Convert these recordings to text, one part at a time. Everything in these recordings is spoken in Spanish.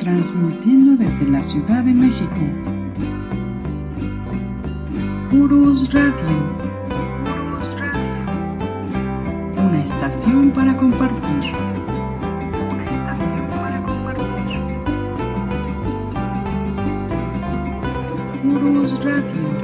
transmitiendo desde la Ciudad de México. Urus Radio, una estación para compartir. Urus Radio.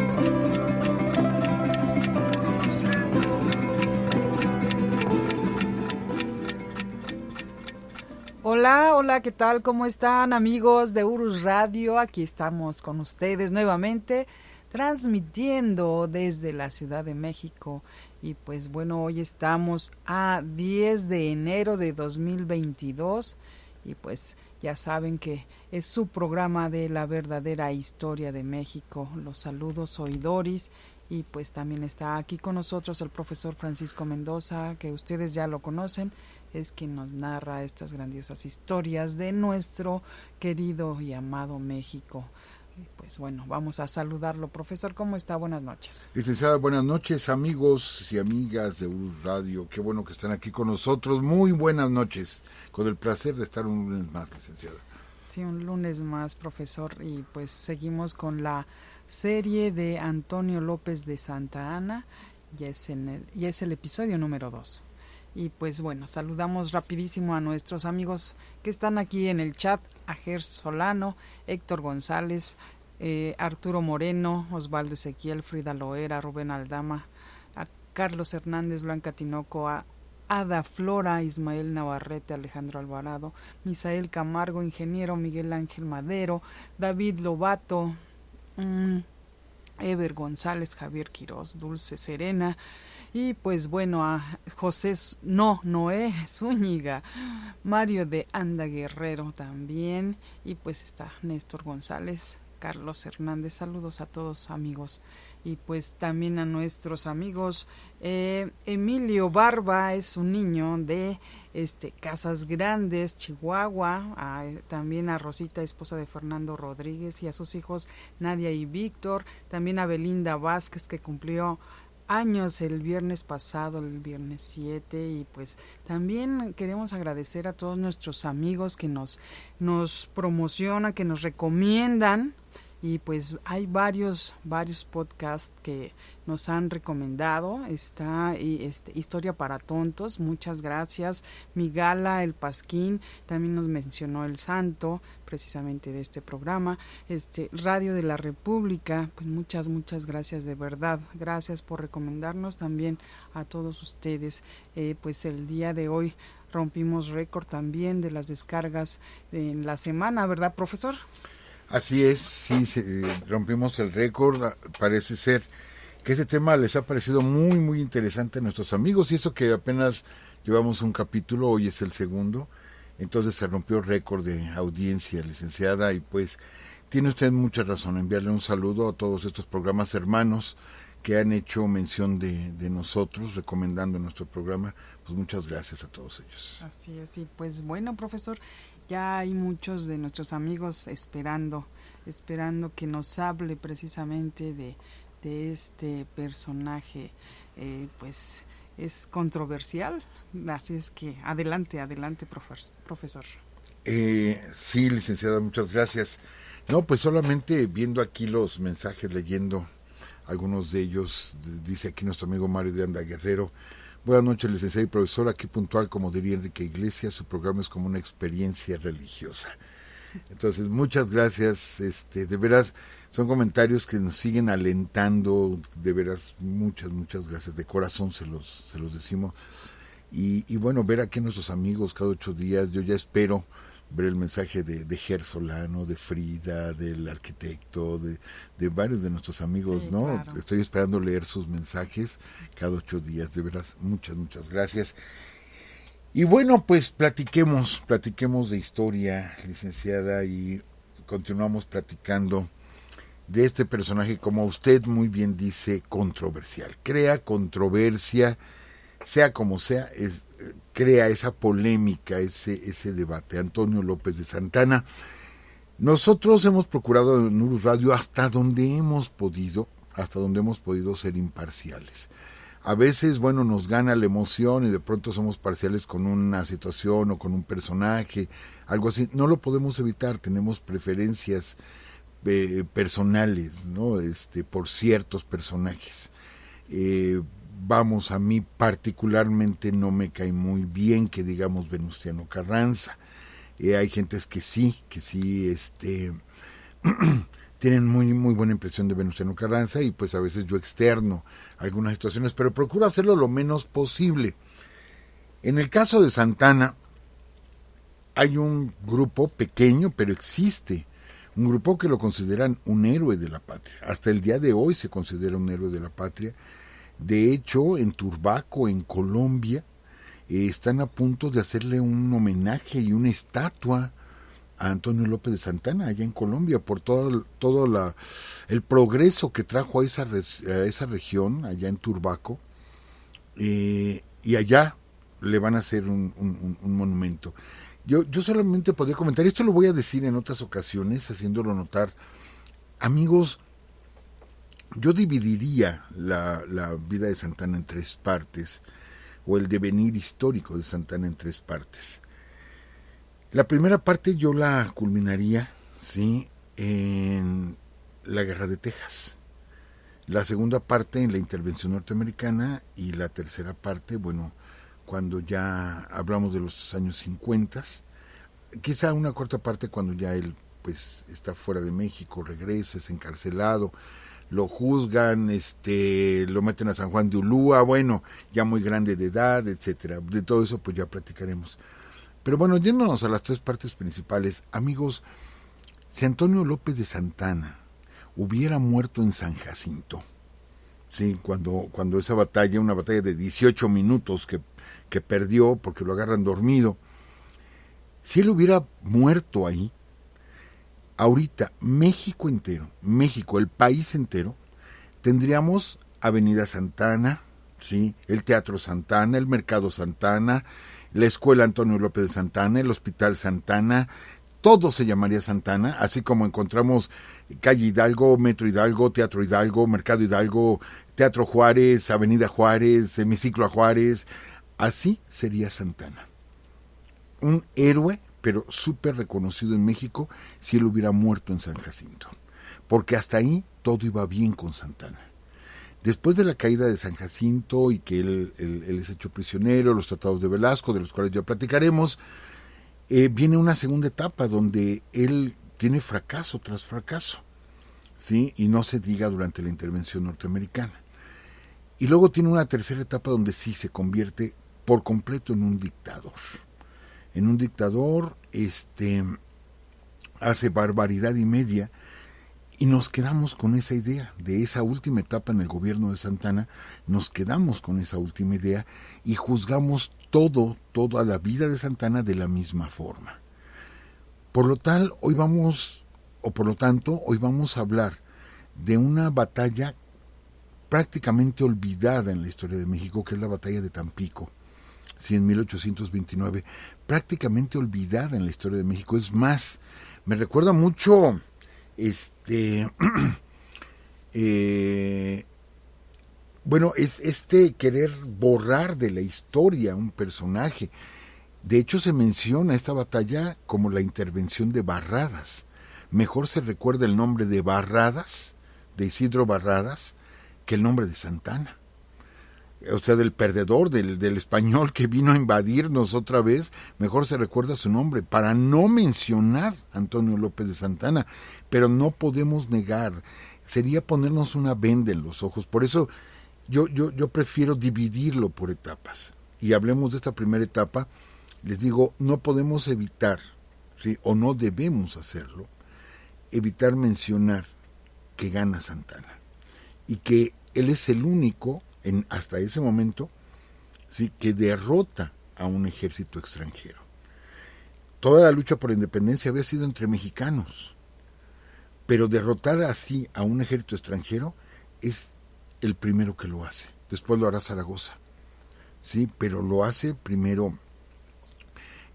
Hola, hola, ¿qué tal? ¿Cómo están, amigos de Urus Radio? Aquí estamos con ustedes nuevamente, transmitiendo desde la Ciudad de México. Y pues bueno, hoy estamos a 10 de enero de 2022 y pues ya saben que es su programa de la verdadera historia de México. Los saludos, soy Doris. Y pues también está aquí con nosotros el profesor Francisco Mendoza, que ustedes ya lo conocen, es quien nos narra estas grandiosas historias de nuestro querido y amado México. Y pues bueno, vamos a saludarlo. Profesor, ¿cómo está? Buenas noches. Licenciada, buenas noches, amigos y amigas de Urus Radio. Qué bueno que están aquí con nosotros. Muy buenas noches. Con el placer de estar un lunes más, licenciada. Sí, un lunes más, profesor. Y pues seguimos con la serie de Antonio López de Santa Anna. Ya es el episodio número 2. Y pues bueno, saludamos rapidísimo a nuestros amigos que están aquí en el chat, a Ger Solano, Héctor González, Arturo Moreno, Osvaldo Ezequiel, Frida Loera, Rubén Aldama, a Carlos Hernández, Blanca Tinoco, a Ada Flora, Ismael Navarrete, Alejandro Alvarado, Misael Camargo, Ingeniero Miguel Ángel Madero, David Lobato, Ever González, Javier Quirós, Dulce Serena, y pues bueno, a Noé Zúñiga, Mario de Anda Guerrero también, y pues está Néstor González, Carlos Hernández. Saludos a todos, amigos. Y pues también a nuestros amigos, Emilio Barba es un niño de Casas Grandes, Chihuahua, también a Rosita, esposa de Fernando Rodríguez, y a sus hijos Nadia y Víctor, también a Belinda Vázquez, que cumplió años el viernes pasado, el viernes 7, y pues también queremos agradecer a todos nuestros amigos que nos promocionan, que nos recomiendan. Y pues hay varios podcasts que nos han recomendado. Está Historia para Tontos, muchas gracias. Migala, El Pasquín, también nos mencionó El Santo, precisamente de este programa. Radio de la República, pues muchas gracias, de verdad. Gracias por recomendarnos también a todos ustedes. Pues el día de hoy rompimos récord también de las descargas en la semana, ¿verdad, profesor? Así es, sí, rompimos el récord. Parece ser que ese tema les ha parecido muy, muy interesante a nuestros amigos, y eso que apenas llevamos un capítulo, hoy es el segundo, entonces se rompió récord de audiencia, licenciada, y pues tiene usted mucha razón, enviarle un saludo a todos estos programas hermanos que han hecho mención de nosotros, recomendando nuestro programa. Pues muchas gracias a todos ellos. Así es, y pues bueno, profesor, ya hay muchos de nuestros amigos esperando que nos hable precisamente de este personaje, pues es controversial, así es que adelante, profesor. Sí, licenciada, muchas gracias. No, pues solamente viendo aquí los mensajes, leyendo algunos de ellos, dice aquí nuestro amigo Mario de Anda Guerrero: buenas noches, licenciada y profesor, aquí puntual, como diría Enrique Iglesias, su programa es como una experiencia religiosa. Entonces, muchas gracias, de veras, son comentarios que nos siguen alentando, de veras, muchas gracias, de corazón se los decimos. Y bueno, ver aquí a nuestros amigos cada 8 días, yo ya espero ver el mensaje de Ger Solano, de Frida, del arquitecto, de varios de nuestros amigos, sí, ¿no? Claro. Estoy esperando leer sus mensajes cada 8 días, de veras, muchas gracias. Y bueno, pues platiquemos de historia, licenciada, y continuamos platicando de este personaje, como usted muy bien dice, controversial. Crea controversia, sea como sea, crea esa polémica, ese debate. Antonio López de Santa Anna. Nosotros hemos procurado en Urus Radio hasta donde hemos podido ser imparciales. A veces, bueno, nos gana la emoción y de pronto somos parciales con una situación o con un personaje, algo así. No lo podemos evitar, tenemos preferencias personales, ¿no? Por ciertos personajes. Vamos, a mí particularmente no me cae muy bien que digamos Venustiano Carranza. Hay gentes que sí, tienen muy buena impresión de Venustiano Carranza y pues a veces yo externo algunas situaciones, pero procuro hacerlo lo menos posible. En el caso de Santana hay un grupo pequeño, pero existe, un grupo que lo consideran un héroe de la patria. Hasta el día de hoy se considera un héroe de la patria. De hecho, en Turbaco, en Colombia, están a punto de hacerle un homenaje y una estatua a Antonio López de Santana allá en Colombia por todo el progreso que trajo a esa región allá en Turbaco, y allá le van a hacer un monumento. Yo solamente podría comentar, esto lo voy a decir en otras ocasiones, haciéndolo notar. Amigos, yo dividiría la vida de Santana en tres partes, o el devenir histórico de Santana en tres partes. La primera parte yo la culminaría, ¿sí?, en la Guerra de Texas. La segunda parte en la intervención norteamericana y la tercera parte, bueno, cuando ya hablamos de los años 50, quizá una cuarta parte cuando ya él pues está fuera de México, regresa, es encarcelado, lo juzgan, lo meten a San Juan de Ulúa, bueno, ya muy grande de edad, etcétera. De todo eso pues ya platicaremos. Pero bueno, yéndonos a las tres partes principales, amigos, si Antonio López de Santana hubiera muerto en San Jacinto, sí, cuando esa batalla, una batalla de 18 minutos que perdió porque lo agarran dormido, si él hubiera muerto ahí, ahorita México entero, el país entero, tendríamos Avenida Santana, ¿sí?, el Teatro Santana, el Mercado Santana, la Escuela Antonio López de Santana, el Hospital Santana, todo se llamaría Santana, así como encontramos Calle Hidalgo, Metro Hidalgo, Teatro Hidalgo, Mercado Hidalgo, Teatro Juárez, Avenida Juárez, Hemiciclo a Juárez, así sería Santana. Un héroe, pero súper reconocido en México si él hubiera muerto en San Jacinto, porque hasta ahí todo iba bien con Santana. Después de la caída de San Jacinto y que él es hecho prisionero, los tratados de Velasco, de los cuales ya platicaremos, viene una segunda etapa donde él tiene fracaso tras fracaso, ¿sí?, y no se diga durante la intervención norteamericana. Y luego tiene una tercera etapa donde sí se convierte por completo en un dictador. En un dictador, hace barbaridad y media, y nos quedamos con esa idea de esa última etapa en el gobierno de Santana, nos quedamos con esa última idea y juzgamos toda la vida de Santana de la misma forma. Por lo tanto, hoy vamos a hablar de una batalla prácticamente olvidada en la historia de México, que es la batalla de Tampico, sí, en 1829, prácticamente olvidada en la historia de México. Es más, me recuerda mucho bueno, es querer borrar de la historia un personaje. De hecho, se menciona esta batalla como la intervención de Barradas. Mejor se recuerda el nombre de Barradas, de Isidro Barradas, que el nombre de Santana. O sea, del perdedor, del español que vino a invadirnos otra vez, mejor se recuerda su nombre, para no mencionar a Antonio López de Santana. Pero no podemos negar, sería ponernos una venda en los ojos. Por eso yo prefiero dividirlo por etapas. Y hablemos de esta primera etapa. Les digo, no podemos evitar, ¿sí?, o no debemos hacerlo, evitar mencionar que gana Santana. Y que él es el único, hasta ese momento, ¿sí?, que derrota a un ejército extranjero. Toda la lucha por la independencia había sido entre mexicanos, pero derrotar así a un ejército extranjero es el primero que lo hace. Después lo hará Zaragoza, sí, pero lo hace primero.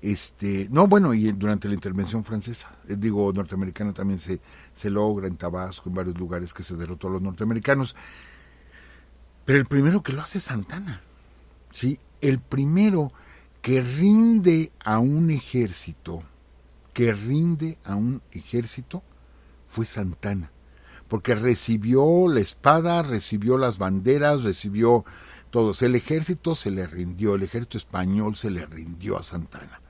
Y durante la intervención francesa, norteamericana, también se logra en Tabasco, en varios lugares, que se derrotó a los norteamericanos. Pero el primero que lo hace es Santana, ¿sí? El primero que rinde a un ejército, fue Santana, porque recibió la espada, recibió las banderas, recibió todos. El ejército se le rindió, el ejército español se le rindió a Santana.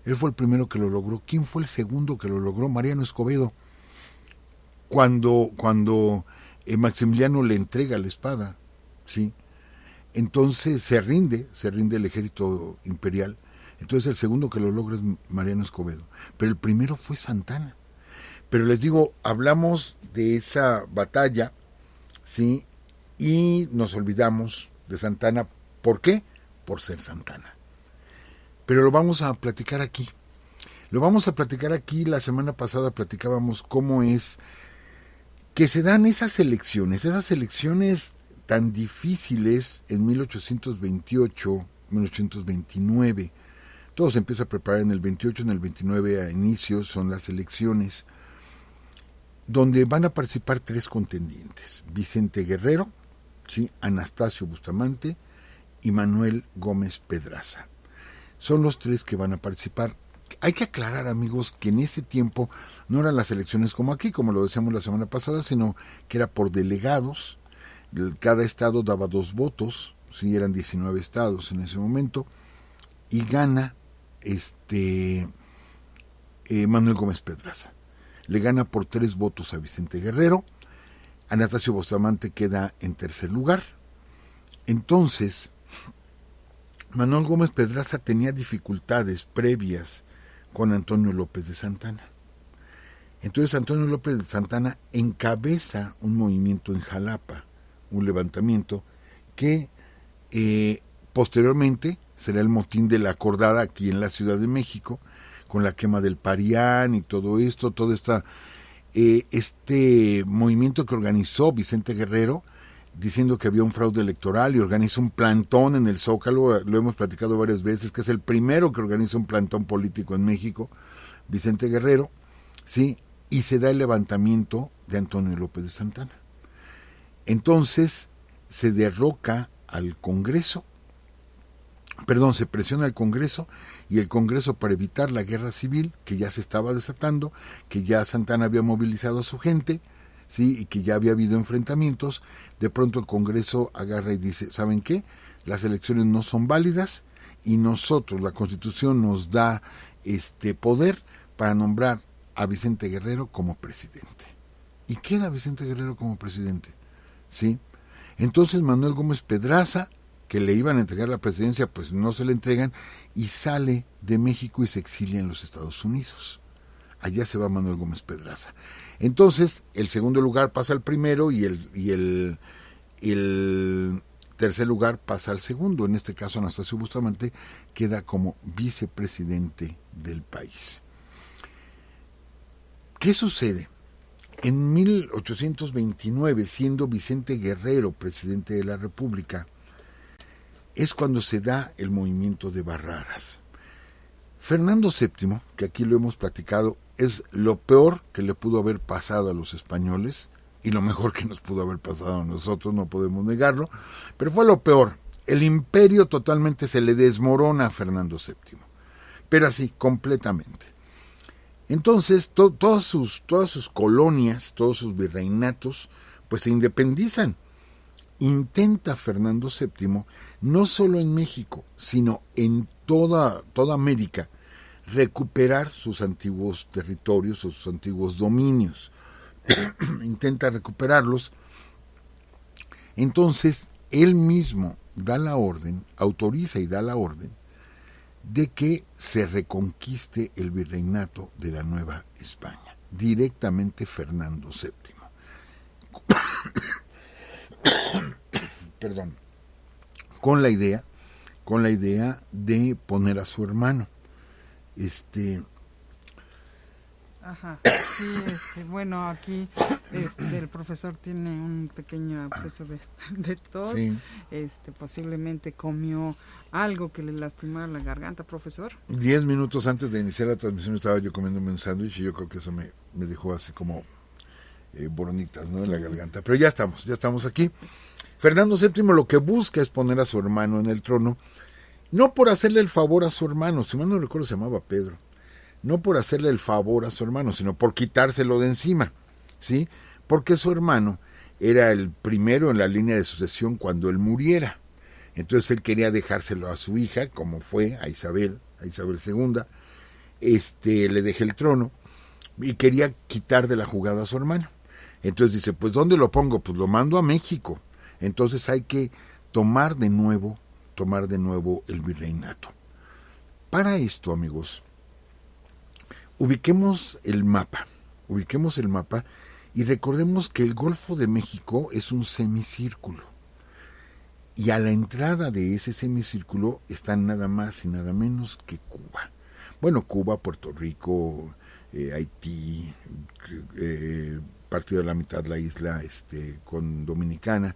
Él fue el primero que lo logró. ¿Quién fue el segundo que lo logró? Mariano Escobedo. Cuando Maximiliano le entrega la espada, ¿sí? Entonces se rinde el ejército imperial. Entonces el segundo que lo logra es Mariano Escobedo. Pero el primero fue Santana. Pero les digo, hablamos de esa batalla, ¿sí? Y nos olvidamos de Santana. ¿Por qué? Por ser Santana. Pero lo vamos a platicar aquí. La semana pasada platicábamos cómo es que se dan esas elecciones tan difíciles en 1828, 1829. Todo se empieza a preparar en el 28, en el 29 a inicios son las elecciones, donde van a participar 3 contendientes: Vicente Guerrero, ¿sí?, Anastasio Bustamante y Manuel Gómez Pedraza. Son los 3 que van a participar. Hay que aclarar, amigos, que en ese tiempo no eran las elecciones como aquí, como lo decíamos la semana pasada, sino que era por delegados. Cada estado daba 2 votos, ¿sí? Eran 19 estados en ese momento, y gana Manuel Gómez Pedraza. Le gana por 3 votos a Vicente Guerrero. Anastasio Bustamante queda en tercer lugar. Entonces, Manuel Gómez Pedraza tenía dificultades previas con Antonio López de Santana. Entonces Antonio López de Santana encabeza un movimiento en Jalapa, un levantamiento que posteriormente será el motín de la Acordada aquí en la Ciudad de México, con la quema del Parián y todo esto, este movimiento que organizó Vicente Guerrero, diciendo que había un fraude electoral, y organiza un plantón en el Zócalo. Lo hemos platicado varias veces, que es el primero que organiza un plantón político en México, Vicente Guerrero, ¿sí? Y se da el levantamiento de Antonio López de Santana. Entonces se derroca al Congreso, se presiona al Congreso, y el Congreso, para evitar la guerra civil que ya se estaba desatando, que ya Santana había movilizado a su gente, ¿sí?, y que ya había habido enfrentamientos, de pronto el Congreso agarra y dice: ¿saben qué? Las elecciones no son válidas, y nosotros, la Constitución nos da poder para nombrar a Vicente Guerrero como presidente. Y queda Vicente Guerrero como presidente, ¿sí? Entonces Manuel Gómez Pedraza, que le iban a entregar la presidencia, pues no se le entregan, y sale de México y se exilia en los Estados Unidos. Allá se va Manuel Gómez Pedraza. Entonces, el segundo lugar pasa al primero, y el tercer lugar pasa al segundo. En este caso, Anastasio Bustamante queda como vicepresidente del país. ¿Qué sucede? En 1829, siendo Vicente Guerrero presidente de la República, es cuando se da el movimiento de Barradas. Fernando VII, que aquí lo hemos platicado, es lo peor que le pudo haber pasado a los españoles, y lo mejor que nos pudo haber pasado a nosotros, no podemos negarlo, pero fue lo peor. El imperio totalmente se le desmorona a Fernando VII, pero así, completamente. Entonces, todas sus colonias, todos sus virreinatos, pues se independizan. Intenta Fernando VII, no solo en México, sino en toda América, recuperar sus antiguos territorios o sus antiguos dominios. Intenta recuperarlos. Entonces, él mismo da la orden, autoriza y da la orden de que se reconquiste el virreinato de la Nueva España, directamente Fernando VII. Perdón, con la idea de poner a su hermano. Ajá, sí, bueno, aquí el profesor tiene un pequeño absceso de tos, sí. Posiblemente comió algo que le lastimara la garganta, profesor. 10 minutos antes de iniciar la transmisión estaba yo comiéndome un sándwich, y yo creo que eso me dejó así como boronitas, ¿no? En la garganta. Pero ya estamos aquí. Fernando VII lo que busca es poner a su hermano en el trono, no por hacerle el favor a su hermano, si mal no recuerdo se llamaba Pedro, no por hacerle el favor a su hermano, sino por quitárselo de encima, ¿sí? Porque su hermano era el primero en la línea de sucesión cuando él muriera. Entonces él quería dejárselo a su hija, como fue a Isabel II, le dejé el trono y quería quitar de la jugada a su hermano. Entonces dice, pues ¿dónde lo pongo? Pues lo mando a México. Entonces hay que tomar de nuevo el virreinato. Para esto, amigos, ubiquemos el mapa y recordemos que el Golfo de México es un semicírculo. Y a la entrada de ese semicírculo están nada más y nada menos que Cuba. Bueno, Cuba, Puerto Rico, Haití, partido de la mitad la isla con Dominicana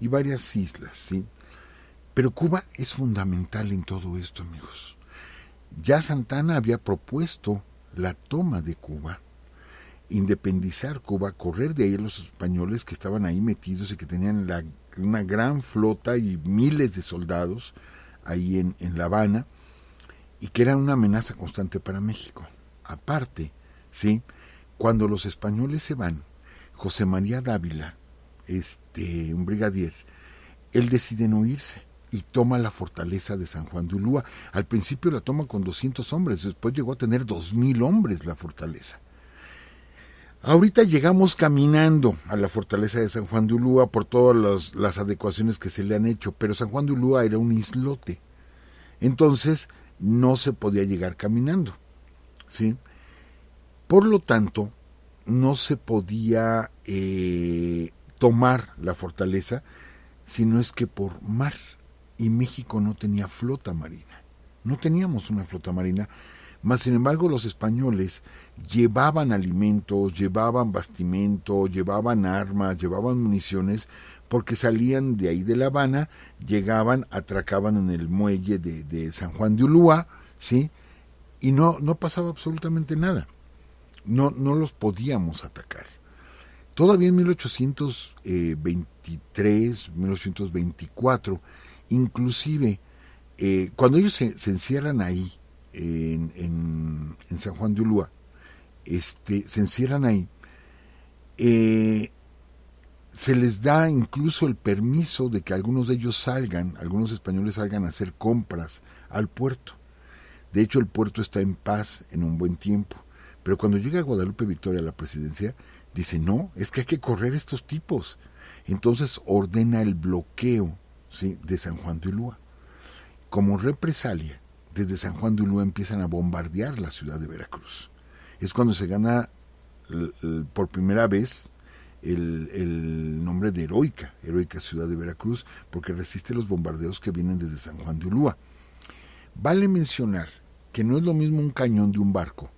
y varias islas, ¿sí? Pero Cuba es fundamental en todo esto, amigos. Ya Santana había propuesto la toma de Cuba, independizar Cuba, correr de ahí a los españoles que estaban ahí metidos y que tenían una gran flota y miles de soldados ahí en La Habana, y que era una amenaza constante para México. Aparte, ¿sí? Cuando los españoles se van, José María Dávila, un brigadier, él decide no irse y toma la fortaleza de San Juan de Ulúa. Al principio la toma con 200 hombres, después llegó a tener 2,000 hombres la fortaleza. Ahorita llegamos caminando a la fortaleza de San Juan de Ulúa por todas las adecuaciones que se le han hecho, pero San Juan de Ulúa era un islote, entonces no se podía llegar caminando, ¿sí? Por lo tanto, no se podía tomar la fortaleza, sino es que por mar, y México no tenía flota marina, no teníamos una flota marina, mas sin embargo los españoles llevaban alimentos, llevaban bastimento, llevaban armas, llevaban municiones, porque salían de ahí de La Habana, llegaban, atracaban en el muelle de San Juan de Ulúa, ¿sí? Y no pasaba absolutamente nada, no los podíamos atacar. Todavía en 1823, 1824, inclusive, cuando ellos se encierran ahí, en San Juan de Ulúa, se encierran ahí, se les da incluso el permiso de que algunos de ellos algunos españoles salgan a hacer compras al puerto. De hecho, el puerto está en paz en un buen tiempo, pero cuando llega Guadalupe Victoria a la presidencia, dice, no, es que hay que correr estos tipos. Entonces ordena el bloqueo, ¿sí?, de San Juan de Ulúa. Como represalia, desde San Juan de Ulúa empiezan a bombardear la ciudad de Veracruz. Es cuando se gana por primera vez el nombre de heroica ciudad de Veracruz, porque resiste los bombardeos que vienen desde San Juan de Ulúa. Vale mencionar que no es lo mismo un cañón de un barco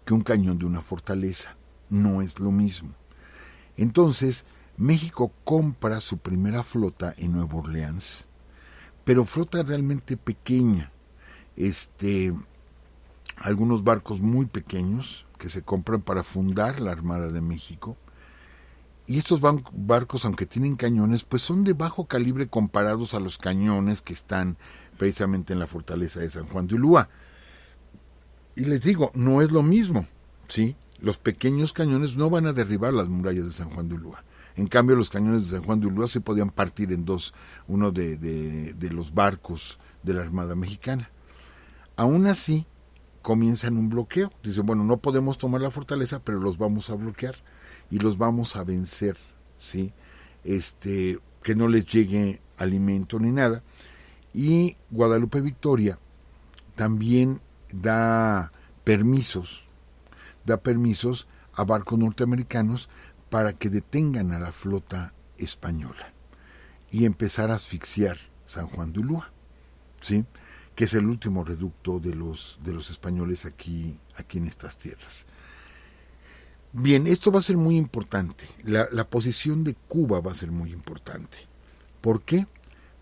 que un cañón de una fortaleza. No es lo mismo. Entonces, México compra su primera flota en Nueva Orleans, pero flota realmente pequeña. Algunos barcos muy pequeños que se compran para fundar la Armada de México. Y estos barcos, aunque tienen cañones, pues son de bajo calibre comparados a los cañones que están precisamente en la fortaleza de San Juan de Ulúa. Y les digo, no es lo mismo, ¿sí? Los pequeños cañones no van a derribar las murallas de San Juan de Ulúa. En cambio, los cañones de San Juan de Ulúa se podían partir en dos, uno de los barcos de la Armada Mexicana. Aún así, comienzan un bloqueo. Dicen, bueno, no podemos tomar la fortaleza, pero los vamos a bloquear y los vamos a vencer, ¿sí? Que no les llegue alimento ni nada. Y Guadalupe Victoria también da permisos a barcos norteamericanos para que detengan a la flota española y empezar a asfixiar San Juan de Ulúa, ¿sí?, que es el último reducto de los españoles aquí en estas tierras. Bien, esto va a ser muy importante. La posición de Cuba va a ser muy importante. ¿Por qué?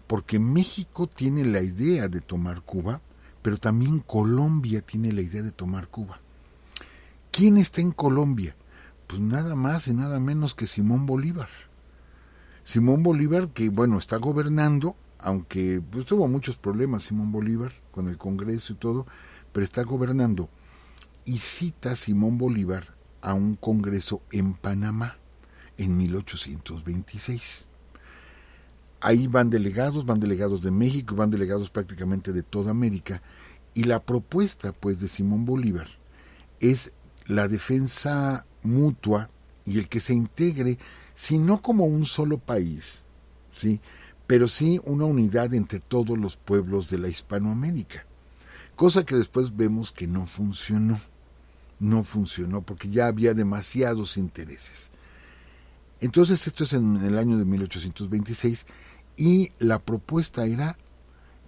Porque México tiene la idea de tomar Cuba, pero también Colombia tiene la idea de tomar Cuba. ¿Quién está en Colombia? Pues nada más y nada menos que Simón Bolívar. Simón Bolívar, que bueno, está gobernando, aunque pues tuvo muchos problemas Simón Bolívar con el Congreso y todo, pero está gobernando. Y cita Simón Bolívar a un congreso en Panamá en 1826. Ahí van delegados de México, van delegados prácticamente de toda América, y la propuesta pues de Simón Bolívar es la defensa mutua y el que se integre, si no como un solo país, ¿sí?, pero sí una unidad entre todos los pueblos de la Hispanoamérica, cosa que después vemos que no funcionó porque ya había demasiados intereses. Entonces esto es en el año de 1826 y la propuesta era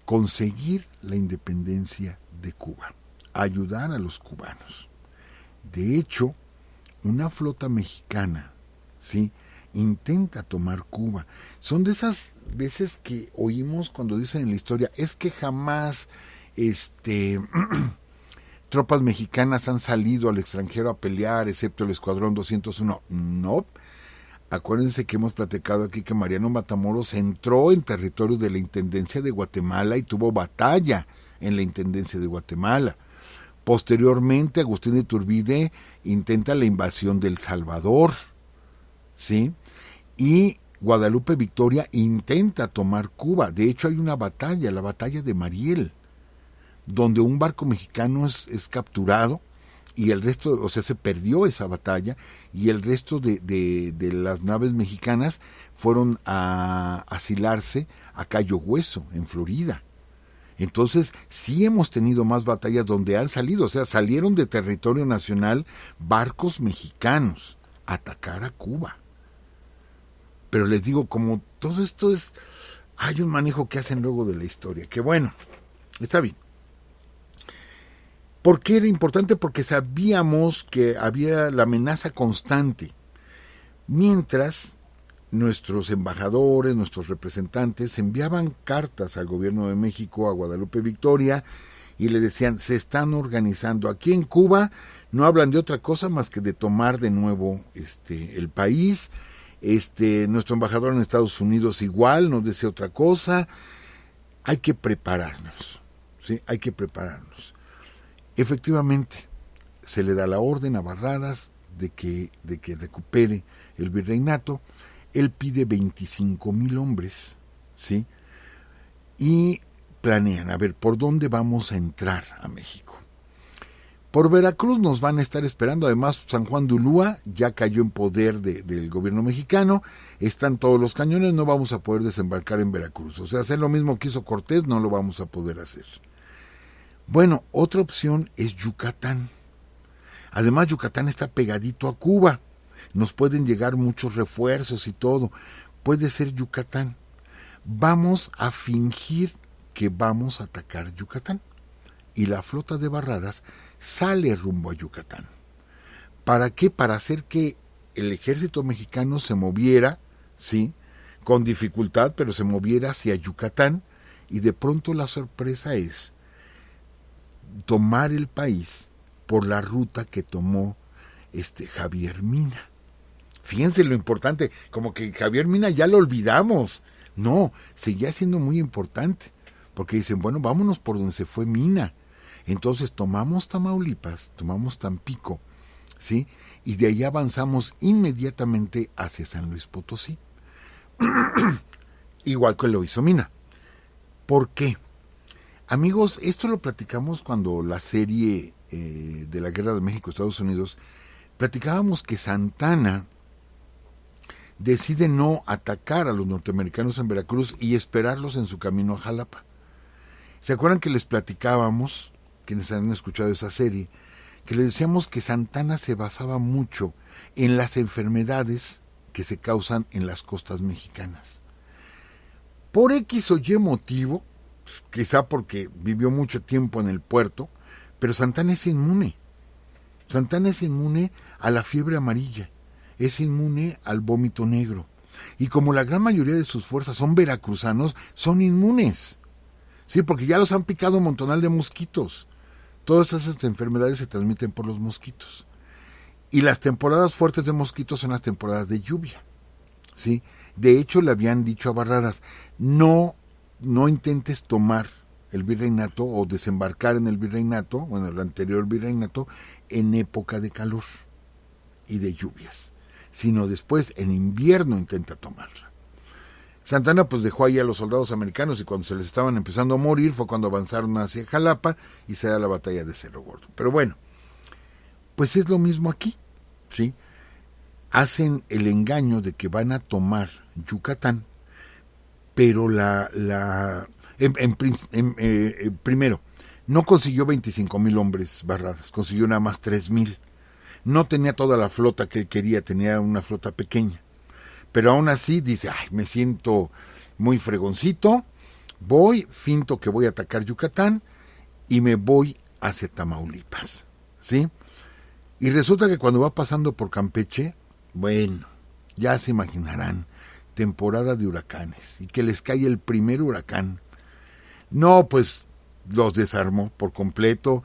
conseguir la independencia de Cuba, ayudar a los cubanos. De hecho, una flota mexicana, ¿sí?, intenta tomar Cuba. Son de esas veces que oímos cuando dicen en la historia, es que jamás tropas mexicanas han salido al extranjero a pelear, excepto el Escuadrón 201. No. Acuérdense que hemos platicado aquí que Mariano Matamoros entró en territorio de la Intendencia de Guatemala y tuvo batalla en la Intendencia de Guatemala. Posteriormente, Agustín de Iturbide intenta la invasión de El Salvador, ¿sí? Y Guadalupe Victoria intenta tomar Cuba. De hecho, hay una batalla, la batalla de Mariel, donde un barco mexicano es capturado y el resto, o sea, se perdió esa batalla y el resto de las naves mexicanas fueron a asilarse a Cayo Hueso, en Florida. Entonces, sí hemos tenido más batallas donde han salido, o sea, salieron de territorio nacional barcos mexicanos a atacar a Cuba. Pero les digo, como todo esto hay un manejo que hacen luego de la historia, que bueno, está bien. ¿Por qué era importante? Porque sabíamos que había la amenaza constante. Mientras nuestros embajadores, nuestros representantes enviaban cartas al gobierno de México, a Guadalupe Victoria, y le decían, se están organizando. Aquí en Cuba no hablan de otra cosa más que de tomar de nuevo el país. Nuestro embajador en Estados Unidos igual nos decía otra cosa. Hay que prepararnos, ¿sí? Hay que prepararnos. Efectivamente, se le da la orden a Barradas de que recupere el virreinato. Él pide 25,000 hombres, ¿sí? Y planean, a ver, ¿por dónde vamos a entrar a México? Por Veracruz nos van a estar esperando. Además, San Juan de Ulúa ya cayó en poder del gobierno mexicano. Están todos los cañones, no vamos a poder desembarcar en Veracruz. O sea, hacer lo mismo que hizo Cortés no lo vamos a poder hacer. Bueno, otra opción es Yucatán. Además, Yucatán está pegadito a Cuba. Nos pueden llegar muchos refuerzos y todo. Puede ser Yucatán. Vamos a fingir que vamos a atacar Yucatán. Y la flota de Barradas sale rumbo a Yucatán. ¿Para qué? Para hacer que el ejército mexicano se moviera, sí, con dificultad, pero se moviera hacia Yucatán, y de pronto la sorpresa es tomar el país por la ruta que tomó Javier Mina. Fíjense lo importante, como que Javier Mina ya lo olvidamos. No, seguía siendo muy importante, porque dicen, bueno, vámonos por donde se fue Mina. Entonces tomamos Tamaulipas, tomamos Tampico, ¿sí? Y de ahí avanzamos inmediatamente hacia San Luis Potosí. Igual que lo hizo Mina. ¿Por qué? Amigos, esto lo platicamos cuando la serie de la Guerra de México-Estados Unidos, platicábamos que Santana decide no atacar a los norteamericanos en Veracruz y esperarlos en su camino a Jalapa. ¿Se acuerdan que les platicábamos, quienes han escuchado esa serie, que les decíamos que Santana se basaba mucho en las enfermedades que se causan en las costas mexicanas? Por X o Y motivo, quizá porque vivió mucho tiempo en el puerto, pero Santana es inmune. Santana es inmune a la fiebre amarilla, es inmune al vómito negro. Y como la gran mayoría de sus fuerzas son veracruzanos, son inmunes. Sí, porque ya los han picado un montonal de mosquitos. Todas esas enfermedades se transmiten por los mosquitos. Y las temporadas fuertes de mosquitos son las temporadas de lluvia, ¿sí? De hecho, le habían dicho a Barradas, no intentes tomar el virreinato o desembarcar en el virreinato, bueno, el anterior virreinato, en época de calor y de lluvias, sino después en invierno intenta tomarla. Santana pues dejó ahí a los soldados americanos y cuando se les estaban empezando a morir fue cuando avanzaron hacia Jalapa y se da la batalla de Cerro Gordo. Pero bueno, pues es lo mismo aquí, ¿sí? Hacen el engaño de que van a tomar Yucatán, pero primero, no consiguió 25,000 hombres Barradas, consiguió nada más 3,000. No tenía toda la flota que él quería, tenía una flota pequeña. Pero aún así dice, ay, me siento muy fregoncito, finto que voy a atacar Yucatán y me voy hacia Tamaulipas, ¿sí? Y resulta que cuando va pasando por Campeche, bueno, ya se imaginarán, temporada de huracanes, y que les cae el primer huracán. No, pues los desarmó por completo,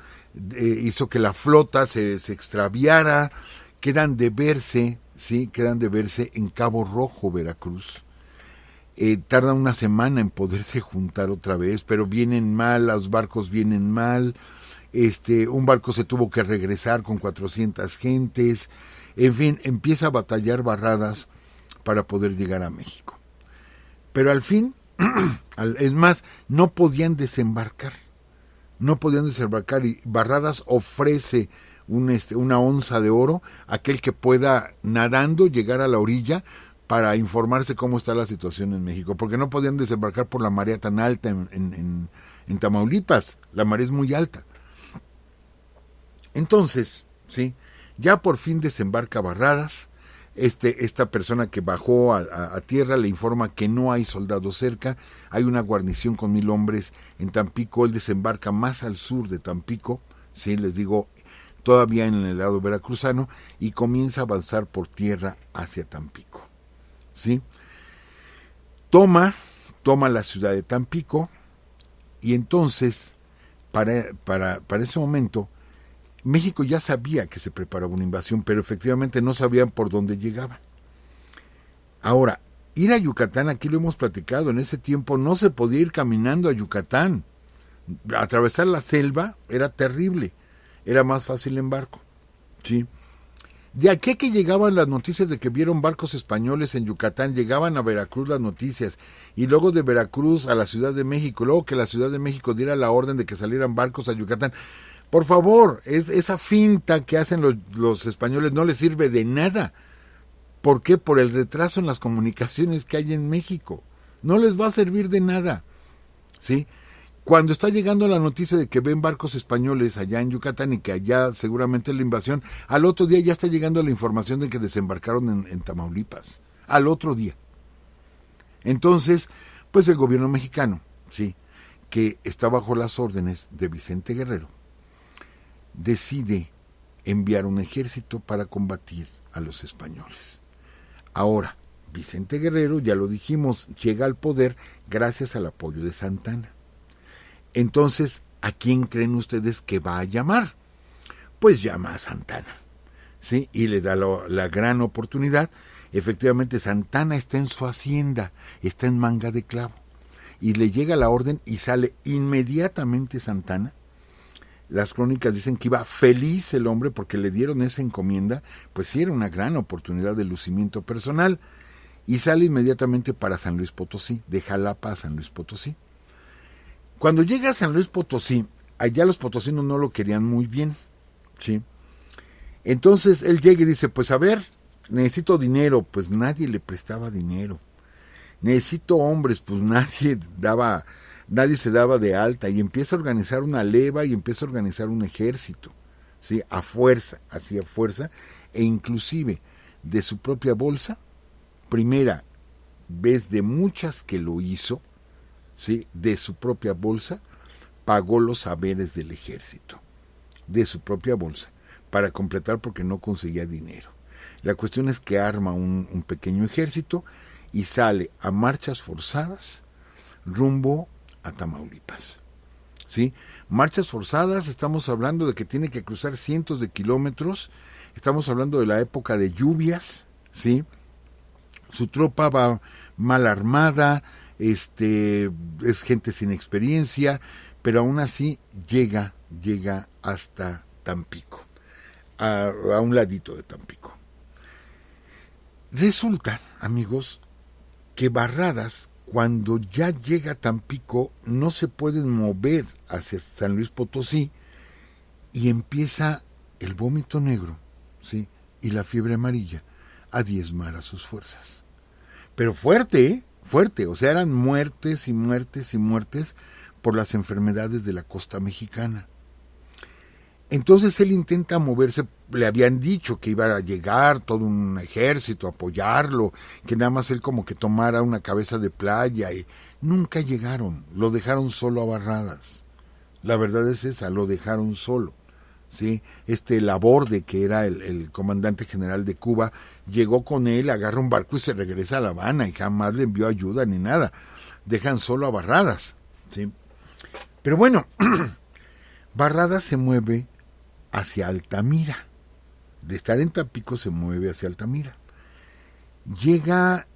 hizo que la flota se extraviara, quedan de verse en Cabo Rojo, Veracruz. Tarda una semana en poderse juntar otra vez, pero vienen mal, los barcos vienen mal, un barco se tuvo que regresar con 400 gentes, en fin, empieza a batallar Barradas para poder llegar a México. Pero al fin, es más, no podían desembarcar y Barradas ofrece una onza de oro a aquel que pueda nadando llegar a la orilla para informarse cómo está la situación en México, porque no podían desembarcar por la marea tan alta en Tamaulipas, la marea es muy alta. Entonces, sí, ya por fin desembarca Barradas, esta persona que bajó a tierra le informa que no hay soldados cerca, hay una guarnición con 1,000 hombres en Tampico, él desembarca más al sur de Tampico, sí, les digo, todavía en el lado veracruzano, y comienza a avanzar por tierra hacia Tampico, ¿sí? Toma la ciudad de Tampico, y entonces, para ese momento, México ya sabía que se preparaba una invasión, pero efectivamente no sabían por dónde llegaban. Ahora, ir a Yucatán, aquí lo hemos platicado, en ese tiempo no se podía ir caminando a Yucatán. Atravesar la selva era terrible, era más fácil en barco, ¿sí? De aquí a que llegaban las noticias de que vieron barcos españoles en Yucatán, llegaban a Veracruz las noticias, y luego de Veracruz a la Ciudad de México, luego que la Ciudad de México diera la orden de que salieran barcos a Yucatán. Por favor, esa finta que hacen los españoles no les sirve de nada. ¿Por qué? Por el retraso en las comunicaciones que hay en México. No les va a servir de nada, ¿sí? Cuando está llegando la noticia de que ven barcos españoles allá en Yucatán y que allá seguramente es la invasión, al otro día ya está llegando la información de que desembarcaron en Tamaulipas. Al otro día. Entonces, pues el gobierno mexicano, sí, que está bajo las órdenes de Vicente Guerrero, decide enviar un ejército para combatir a los españoles. Ahora, Vicente Guerrero, ya lo dijimos, llega al poder gracias al apoyo de Santana. Entonces, ¿a quién creen ustedes que va a llamar? Pues llama a Santana, ¿sí? Y le da la gran oportunidad. Efectivamente, Santana está en su hacienda, está en Manga de Clavo, y le llega la orden y sale inmediatamente Santana. Las crónicas dicen que iba feliz el hombre porque le dieron esa encomienda, pues sí era una gran oportunidad de lucimiento personal, y sale inmediatamente para San Luis Potosí, de Jalapa a San Luis Potosí. Cuando llega a San Luis Potosí, allá los potosinos no lo querían muy bien, ¿sí? Entonces él llega y dice, pues a ver, necesito dinero, pues nadie le prestaba dinero. Necesito hombres, pues nadie se daba de alta, y empieza a organizar una leva y empieza a organizar un ejército, ¿sí? A fuerza, e inclusive de su propia bolsa, primera vez de muchas que lo hizo, ¿sí? De su propia bolsa, pagó los saberes del ejército, de su propia bolsa, para completar porque no conseguía dinero. La cuestión es que arma un pequeño ejército y sale a marchas forzadas rumbo a Tamaulipas, ¿sí? Marchas forzadas, estamos hablando de que tiene que cruzar cientos de kilómetros, estamos hablando de la época de lluvias, ¿sí? Su tropa va mal armada, es gente sin experiencia, pero aún así llega hasta Tampico, a un ladito de Tampico. Resulta, amigos, que Barradas, cuando ya llega a Tampico, no se pueden mover hacia San Luis Potosí y empieza el vómito negro, ¿sí? Y la fiebre amarilla a diezmar a sus fuerzas. Pero fuerte, ¿eh? Fuerte, o sea, eran muertes y muertes y muertes por las enfermedades de la costa mexicana. Entonces él intenta moverse, le habían dicho que iba a llegar todo un ejército a apoyarlo, que nada más él como que tomara una cabeza de playa, y nunca llegaron, lo dejaron solo a Barradas. La verdad es esa, lo dejaron solo. ¿Sí? Laborde, que era el comandante general de Cuba, llegó con él, agarra un barco y se regresa a La Habana y jamás le envió ayuda ni nada. Dejan solo a Barradas, ¿sí? Pero bueno, Barradas se mueve hacia Altamira. De estar en Tampico se mueve hacia Altamira. Llega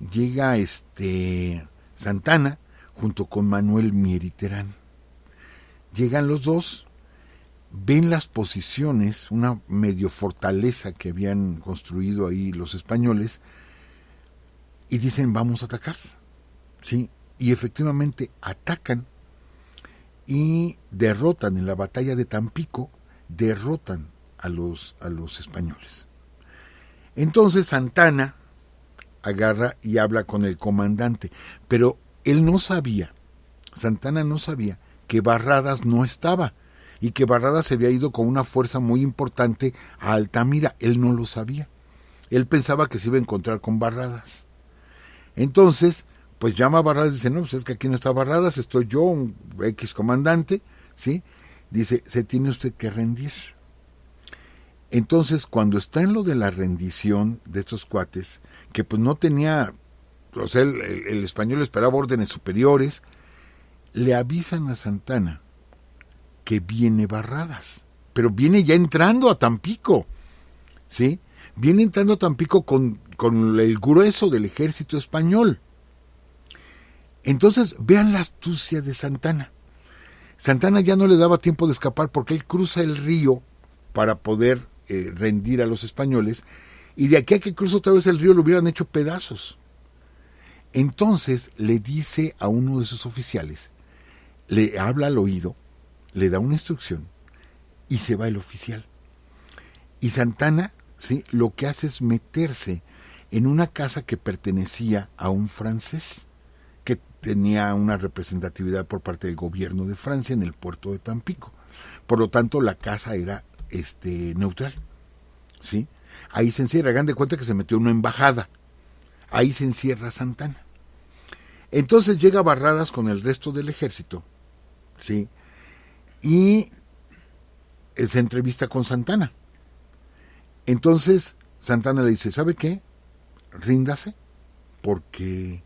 Santana junto con Manuel Mier y Terán. Llegan los dos, ven las posiciones, una medio fortaleza que habían construido ahí los españoles, y dicen, vamos a atacar, ¿sí? Y efectivamente atacan y derrotan en la batalla de Tampico, derrotan a los españoles. Entonces Santana agarra y habla con el comandante, pero él no sabía, Santana no sabía que Barradas no estaba, y que Barradas se había ido con una fuerza muy importante a Altamira. Él no lo sabía. Él pensaba que se iba a encontrar con Barradas. Entonces, pues llama a Barradas y dice, no, pues es que aquí no está Barradas, estoy yo, un X comandante, ¿sí? Dice, se tiene usted que rendir. Entonces, cuando está en lo de la rendición de estos cuates, que pues no tenía, o sea, el español esperaba órdenes superiores, le avisan a Santana que viene Barradas, pero viene ya entrando a Tampico, ¿sí? Viene entrando a Tampico con el grueso del ejército español. Entonces, vean la astucia de Santana. Santana ya no le daba tiempo de escapar porque él cruza el río para poder rendir a los españoles, y de aquí a que cruza otra vez el río lo hubieran hecho pedazos. Entonces le dice a uno de sus oficiales, le habla al oído, le da una instrucción y se va el oficial. Y Santana, ¿sí?, lo que hace es meterse en una casa que pertenecía a un francés, que tenía una representatividad por parte del gobierno de Francia en el puerto de Tampico. Por lo tanto, la casa era neutral, ¿sí? Ahí se encierra, hagan de cuenta que se metió en una embajada. Ahí se encierra Santana. Entonces llega Barradas con el resto del ejército, ¿sí?, y se entrevista con Santana. Entonces Santana le dice, ¿sabe qué? Ríndase, porque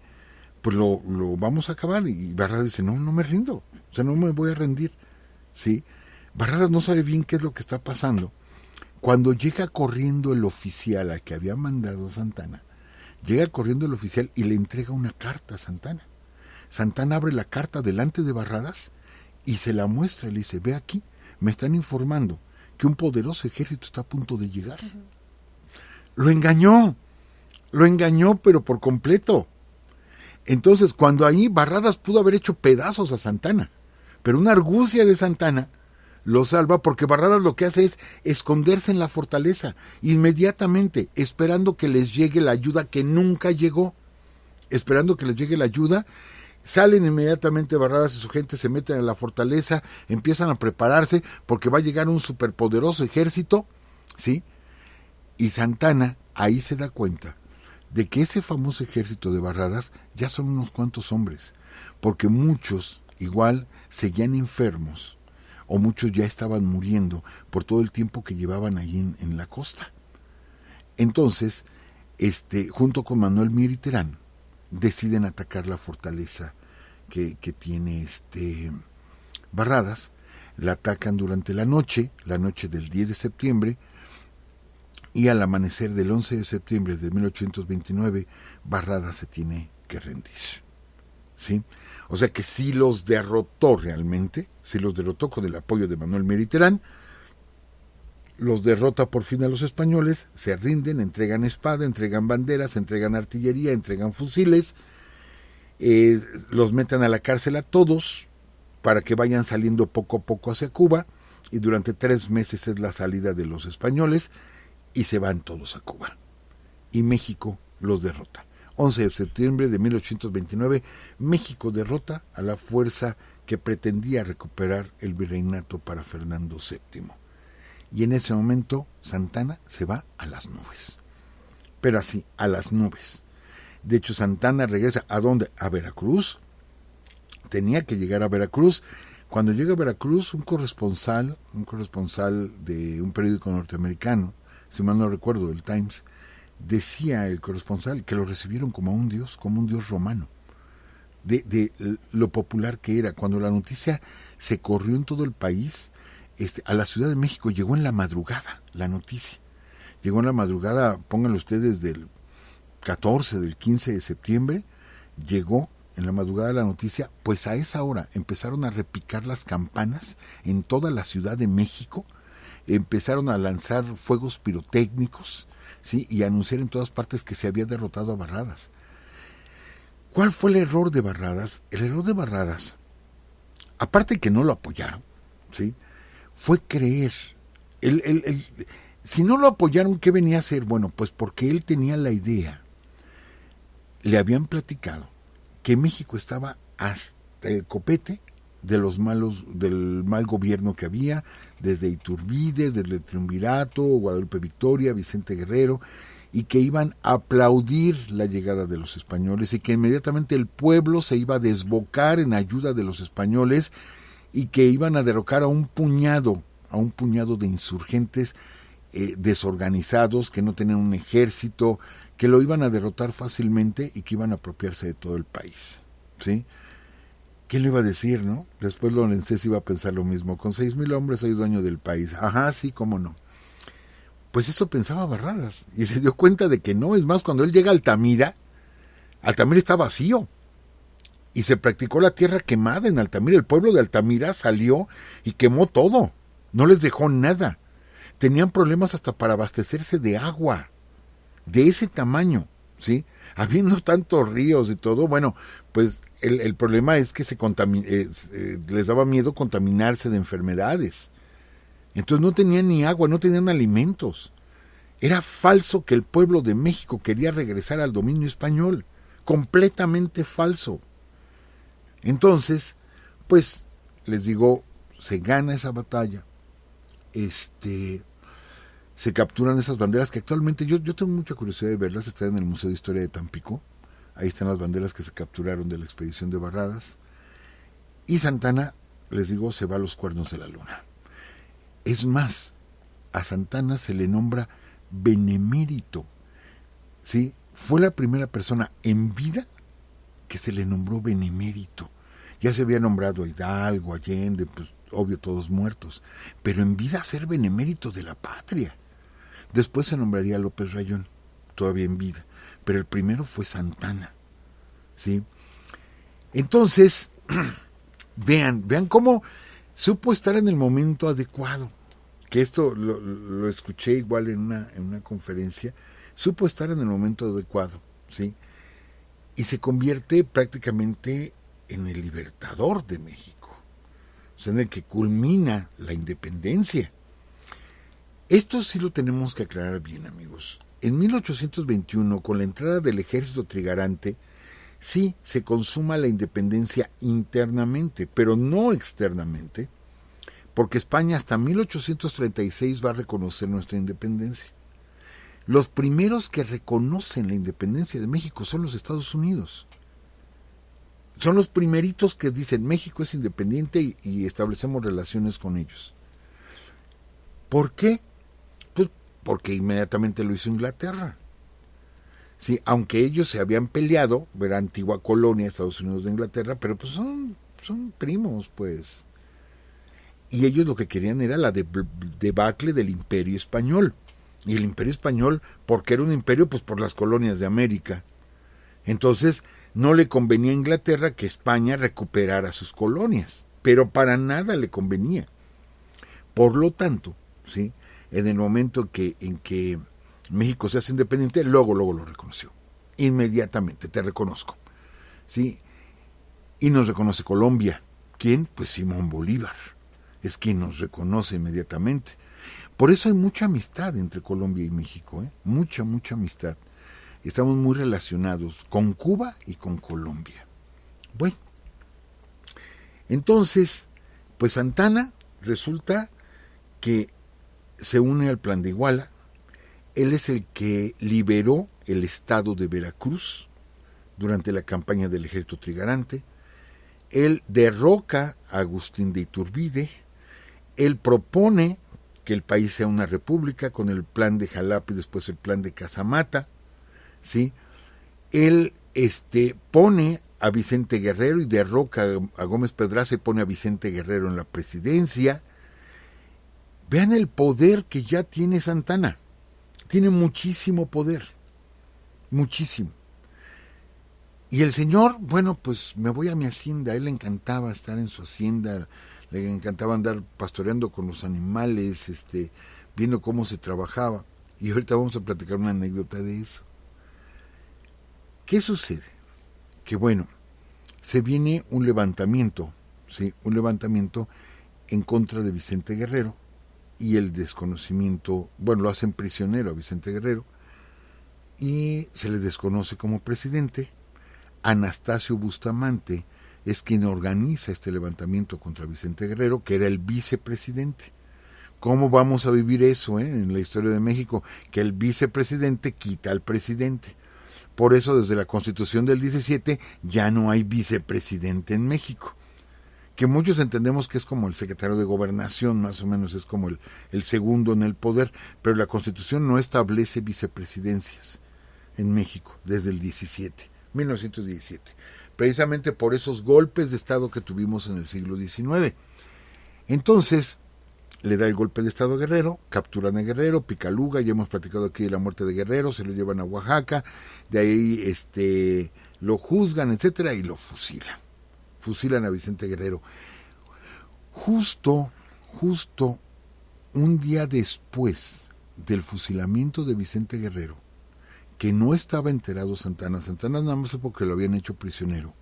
pues lo vamos a acabar. Y Barradas dice, no me rindo, o sea, no me voy a rendir, ¿sí? Barradas no sabe bien qué es lo que está pasando. Cuando llega corriendo el oficial al que había mandado Santana, llega corriendo el oficial y le entrega una carta a Santana. Santana abre la carta delante de Barradas y se la muestra y le dice, ve aquí, me están informando que un poderoso ejército está a punto de llegar. Lo engañó, pero por completo. Entonces, cuando ahí Barradas pudo haber hecho pedazos a Santana, pero una argucia de Santana lo salva, porque Barradas lo que hace es esconderse en la fortaleza inmediatamente, esperando que les llegue la ayuda que nunca llegó. Esperando que les llegue la ayuda, salen inmediatamente Barradas y su gente, se meten en la fortaleza, empiezan a prepararse porque va a llegar un superpoderoso ejército, ¿sí? Y Santana ahí se da cuenta de que ese famoso ejército de Barradas ya son unos cuantos hombres, porque muchos igual seguían enfermos o muchos ya estaban muriendo por todo el tiempo que llevaban allí en la costa. Entonces, junto con Manuel Mier y Terán, deciden atacar la fortaleza que tiene Barradas. La atacan durante la noche del 10 de septiembre, y al amanecer del 11 de septiembre de 1829, Barradas se tiene que rendir. ¿Sí? O sea que sí los derrotó realmente, sí los derrotó con el apoyo de Manuel Meriterán, los derrota por fin a los españoles, se rinden, entregan espada, entregan banderas, entregan artillería, entregan fusiles, los meten a la cárcel a todos para que vayan saliendo poco a poco hacia Cuba, y durante 3 meses es la salida de los españoles y se van todos a Cuba. Y México los derrota. 11 de septiembre de 1829, México derrota a la fuerza que pretendía recuperar el virreinato para Fernando VII. Y en ese momento Santana se va a las nubes. Pero así, a las nubes. De hecho, Santana regresa, ¿a dónde? A Veracruz. Tenía que llegar a Veracruz. Cuando llega a Veracruz, un corresponsal de un periódico norteamericano, si mal no recuerdo, el Times, decía el corresponsal que lo recibieron como un dios romano, de lo popular que era. Cuando la noticia se corrió en todo el país, a la Ciudad de México llegó en la madrugada la noticia. Llegó en la madrugada, pónganlo ustedes, del 14, del 15 de septiembre, llegó en la madrugada la noticia, pues a esa hora empezaron a repicar las campanas en toda la Ciudad de México, empezaron a lanzar fuegos pirotécnicos, ¿sí? Y a anunciar en todas partes que se había derrotado a Barradas. ¿Cuál fue el error de Barradas? El error de Barradas, aparte que no lo apoyaron, ¿sí?, fue creer. Si no lo apoyaron, ¿qué venía a hacer? Bueno, pues porque él tenía la idea. Le habían platicado que México estaba hasta el copete de los del mal gobierno que había, desde Iturbide, desde el Triunvirato, Guadalupe Victoria, Vicente Guerrero, y que iban a aplaudir la llegada de los españoles y que inmediatamente el pueblo se iba a desbocar en ayuda de los españoles y que iban a derrocar a un puñado de insurgentes desorganizados, que no tenían un ejército, que lo iban a derrotar fácilmente y que iban a apropiarse de todo el país, ¿sí? ¿Quién le iba a decir, no? Después Lorenzés iba a pensar lo mismo. Con 6,000 hombres soy dueño del país. Ajá, sí, cómo no. Pues eso pensaba Barradas. Y se dio cuenta de que no. Es más, cuando él llega a Altamira está vacío. Y se practicó la tierra quemada en Altamira. El pueblo de Altamira salió y quemó todo. No les dejó nada. Tenían problemas hasta para abastecerse de agua. De ese tamaño, ¿sí? Habiendo tantos ríos y todo, bueno, pues el problema es que les daba miedo contaminarse de enfermedades. Entonces no tenían ni agua, no tenían alimentos. Era falso que el pueblo de México quería regresar al dominio español. Completamente falso. Entonces, pues, les digo, se gana esa batalla. Se capturan esas banderas que actualmente yo tengo mucha curiosidad de verlas. Están en el Museo de Historia de Tampico. Ahí están las banderas que se capturaron de la expedición de Barradas. Y Santana, les digo, se va a los cuernos de la luna. Es más, a Santana se le nombra benemérito, ¿sí? Fue la primera persona en vida que se le nombró benemérito. Ya se había nombrado a Hidalgo, Allende, pues obvio todos muertos, pero en vida ser benemérito de la patria. Después se nombraría a López Rayón, todavía en vida, pero el primero fue Santana, ¿sí? Entonces, vean cómo supo estar en el momento adecuado, que esto lo escuché igual en una conferencia. Supo estar en el momento adecuado, ¿sí? Y se convierte prácticamente en el libertador de México, o sea, en el que culmina la independencia. Esto sí lo tenemos que aclarar bien, amigos. En 1821, con la entrada del ejército trigarante, sí se consuma la independencia internamente, pero no externamente, porque España hasta 1836 va a reconocer nuestra independencia. Los primeros que reconocen la independencia de México son los Estados Unidos. Son los primeritos que dicen México es independiente y establecemos relaciones con ellos. ¿Por qué? Pues porque inmediatamente lo hizo Inglaterra. Sí, aunque ellos se habían peleado, era antigua colonia Estados Unidos de Inglaterra, pero pues son primos, pues. Y ellos lo que querían era la debacle del Imperio Español. Y el Imperio Español, porque era un imperio, pues por las colonias de América. Entonces, no le convenía a Inglaterra que España recuperara sus colonias, pero para nada le convenía. Por lo tanto, ¿sí?, en el momento en que México se hace independiente, luego lo reconoció. Inmediatamente, te reconozco. ¿Sí? Y nos reconoce Colombia. ¿Quién? Pues Simón Bolívar. Es quien nos reconoce inmediatamente. Por eso hay mucha amistad entre Colombia y México, ¿eh? Mucha amistad. Estamos muy relacionados con Cuba y con Colombia. Bueno, entonces, pues Santana resulta que se une al Plan de Iguala. Él es el que liberó el estado de Veracruz durante la campaña del ejército trigarante. Él derroca a Agustín de Iturbide. Él propone que el país sea una república con el plan de Jalapa y después el plan de Casamata, ¿sí? Él pone a Vicente Guerrero y derroca a Gómez Pedraza y pone a Vicente Guerrero en la presidencia. Vean el poder que ya tiene Santana. Tiene muchísimo poder, muchísimo. Y el señor, bueno, pues me voy a mi hacienda. A él le encantaba estar en su hacienda, le encantaba andar pastoreando con los animales, viendo cómo se trabajaba. Y ahorita vamos a platicar una anécdota de eso. ¿Qué sucede? Que bueno, se viene un levantamiento, ¿sí? Un levantamiento en contra de Vicente Guerrero y el desconocimiento, bueno, lo hacen prisionero a Vicente Guerrero y se le desconoce como presidente. Anastasio Bustamante es quien organiza este levantamiento contra Vicente Guerrero, que era el vicepresidente. ¿Cómo vamos a vivir eso en la historia de México? Que el vicepresidente quita al presidente. Por eso desde la Constitución del 17 ya no hay vicepresidente en México. Que muchos entendemos que es como el secretario de Gobernación, más o menos es como el segundo en el poder, pero la Constitución no establece vicepresidencias en México desde el 1917, precisamente por esos golpes de Estado que tuvimos en el siglo XIX. Entonces, le da el golpe de Estado a Guerrero, capturan a Guerrero, Picaluga, ya hemos platicado aquí de la muerte de Guerrero, se lo llevan a Oaxaca, de ahí lo juzgan, etcétera, y lo fusilan. Fusilan a Vicente Guerrero. Justo un día después del fusilamiento de Vicente Guerrero, que no estaba enterado Santana nada más porque lo habían hecho prisionero.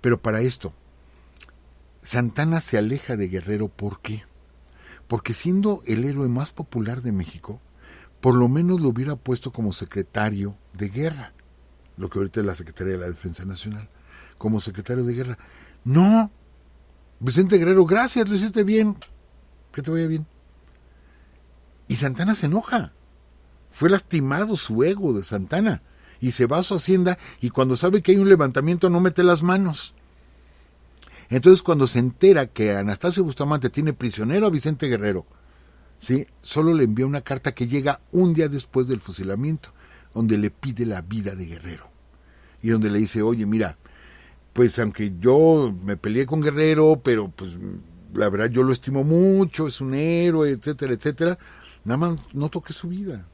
Pero para esto, Santana se aleja de Guerrero, ¿por qué? Porque siendo el héroe más popular de México, por lo menos lo hubiera puesto como secretario de guerra, lo que ahorita es la Secretaría de la Defensa Nacional, como secretario de guerra. No, Vicente Guerrero, gracias, lo hiciste bien, que te vaya bien. Y Santana se enoja. Fue lastimado su ego de Santana y se va a su hacienda y cuando sabe que hay un levantamiento no mete las manos. Entonces cuando se entera que Anastasio Bustamante tiene prisionero a Vicente Guerrero, ¿sí?, solo le envía una carta que llega un día después del fusilamiento, donde le pide la vida de Guerrero y donde le dice, oye, mira, pues aunque yo me peleé con Guerrero, pero pues la verdad yo lo estimo mucho, es un héroe, etcétera, etcétera, nada más no toqué su vida.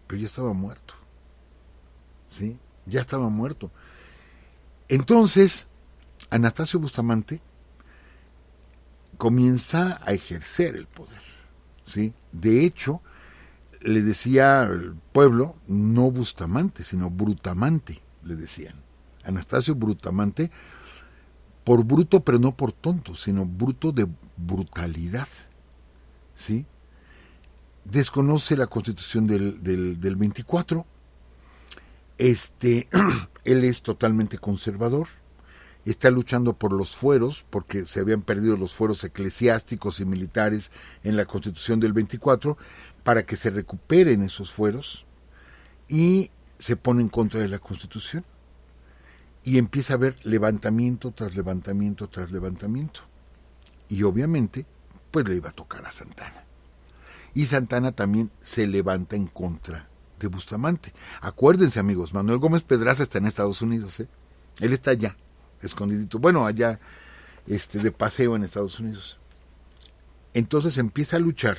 Pero ya estaba muerto, ¿sí? Ya estaba muerto. Entonces, Anastasio Bustamante comienza a ejercer el poder, ¿sí? De hecho, le decía al pueblo, no Bustamante, sino Brutamante, le decían. Anastasio Brutamante, por bruto, pero no por tonto, sino bruto de brutalidad, ¿sí? Desconoce la Constitución del 24, él es totalmente conservador, está luchando por los fueros, porque se habían perdido los fueros eclesiásticos y militares en la Constitución del 24, para que se recuperen esos fueros, y se pone en contra de la Constitución, y empieza a haber levantamiento tras levantamiento tras levantamiento, y obviamente, pues le iba a tocar a Santana. Y Santana también se levanta en contra de Bustamante. Acuérdense, amigos, Manuel Gómez Pedraza está en Estados Unidos, Él está allá, escondidito. Bueno, allá, de paseo en Estados Unidos. Entonces empieza a luchar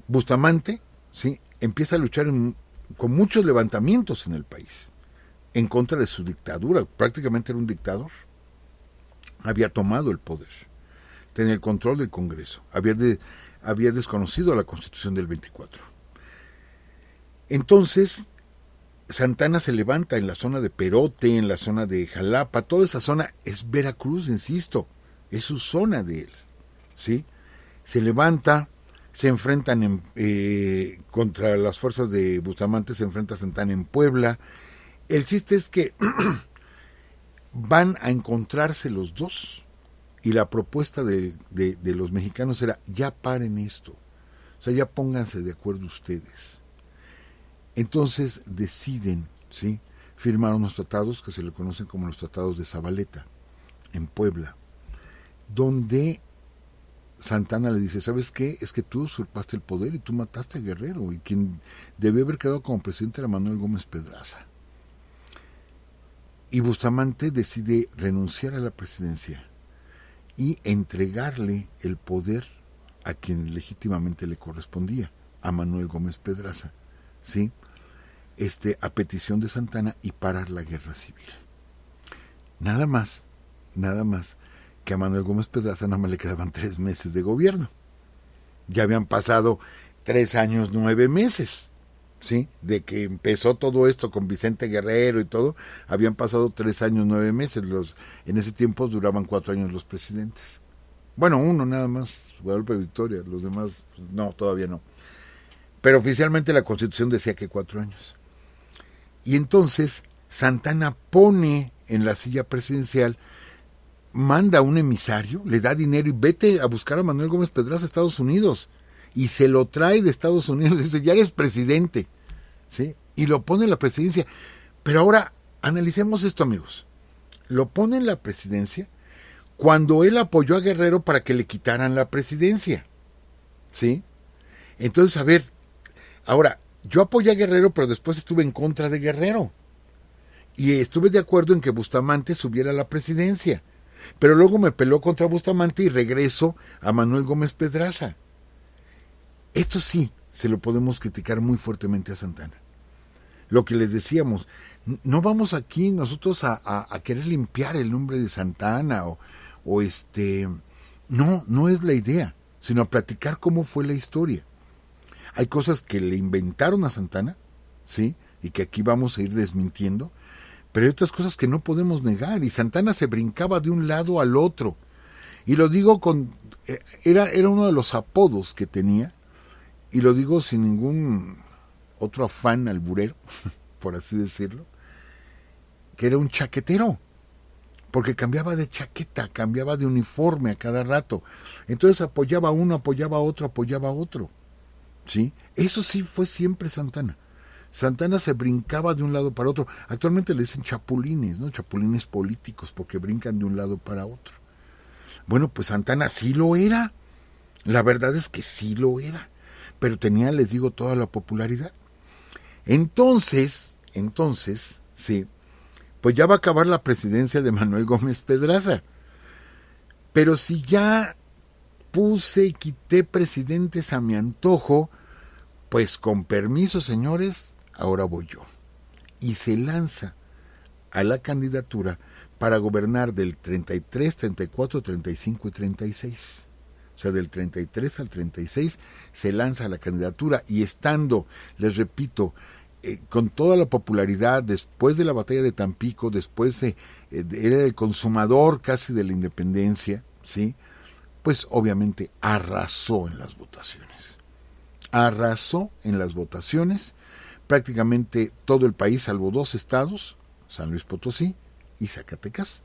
Bustamante ¿sí?, empieza a luchar con muchos levantamientos en el país, en contra de su dictadura. Prácticamente era un dictador. Había tomado el poder, tenía el control del Congreso, había desconocido la Constitución del 24. Entonces, Santana se levanta en la zona de Perote, en la zona de Jalapa. Toda esa zona es Veracruz, insisto, es su zona de él, ¿sí? Se levanta, se enfrentan contra las fuerzas de Bustamante, se enfrenta Santana en Puebla. El chiste es que van a encontrarse los dos, y la propuesta de los mexicanos era: ya paren esto, o sea, ya pónganse de acuerdo ustedes. Entonces deciden, ¿sí?, firmar unos tratados que se le conocen como los tratados de Zabaleta, en Puebla, donde Santana le dice: ¿sabes qué? Es que tú usurpaste el poder y tú mataste a Guerrero, y quien debió haber quedado como presidente era Manuel Gómez Pedraza. Y Bustamante decide renunciar a la presidencia y entregarle el poder a quien legítimamente le correspondía, a Manuel Gómez Pedraza, ¿sí?, a petición de Santana, y parar la guerra civil. Nada más que a Manuel Gómez Pedraza nada más le quedaban 3 meses de gobierno. Ya habían pasado 3 años, 9 meses, ¿sí?, de que empezó todo esto con Vicente Guerrero y todo. Habían pasado 3 años, 9 meses. En ese tiempo duraban 4 años los presidentes. Bueno, uno nada más, Guadalupe Victoria, los demás, no, todavía no. Pero oficialmente la Constitución decía que 4 años. Y entonces Santana pone en la silla presidencial, manda un emisario, le da dinero y vete a buscar a Manuel Gómez Pedraza a Estados Unidos. Y se lo trae de Estados Unidos, dice: ya eres presidente, ¿sí? Y lo pone en la presidencia. Pero ahora analicemos esto, amigos. Lo pone en la presidencia cuando él apoyó a Guerrero para que le quitaran la presidencia, ¿sí? Entonces, a ver, ahora, yo apoyé a Guerrero, pero después estuve en contra de Guerrero. Y estuve de acuerdo en que Bustamante subiera a la presidencia. Pero luego me peló contra Bustamante y regreso a Manuel Gómez Pedraza. Esto sí, se lo podemos criticar muy fuertemente a Santana. Lo que les decíamos, no vamos aquí nosotros a querer limpiar el nombre de Santana no es la idea, sino a platicar cómo fue la historia. Hay cosas que le inventaron a Santana, ¿sí?, y que aquí vamos a ir desmintiendo, pero hay otras cosas que no podemos negar, y Santana se brincaba de un lado al otro. Y lo digo era uno de los apodos que tenía, y lo digo sin ningún otro afán alburero, por así decirlo, que era un chaquetero, porque cambiaba de chaqueta, cambiaba de uniforme a cada rato. Entonces apoyaba a uno, apoyaba a otro, ¿sí? Eso sí fue siempre Santana. Santana se brincaba de un lado para otro. Actualmente le dicen chapulines, ¿no? Chapulines políticos, porque brincan de un lado para otro. Bueno, pues Santana sí lo era. La verdad es que sí lo era. Pero tenía, les digo, toda la popularidad. Entonces, sí, pues ya va a acabar la presidencia de Manuel Gómez Pedraza. Pero si ya puse y quité presidentes a mi antojo, pues con permiso, señores, ahora voy yo. Y se lanza a la candidatura para gobernar del 33, 34, 35 y 36. O sea, del 33 al 36 se lanza a la candidatura, y estando, les repito, con toda la popularidad, después de la batalla de Tampico, después era el consumador casi de la independencia, ¿sí? Pues obviamente arrasó en las votaciones. Prácticamente todo el país, salvo 2 estados, San Luis Potosí y Zacatecas,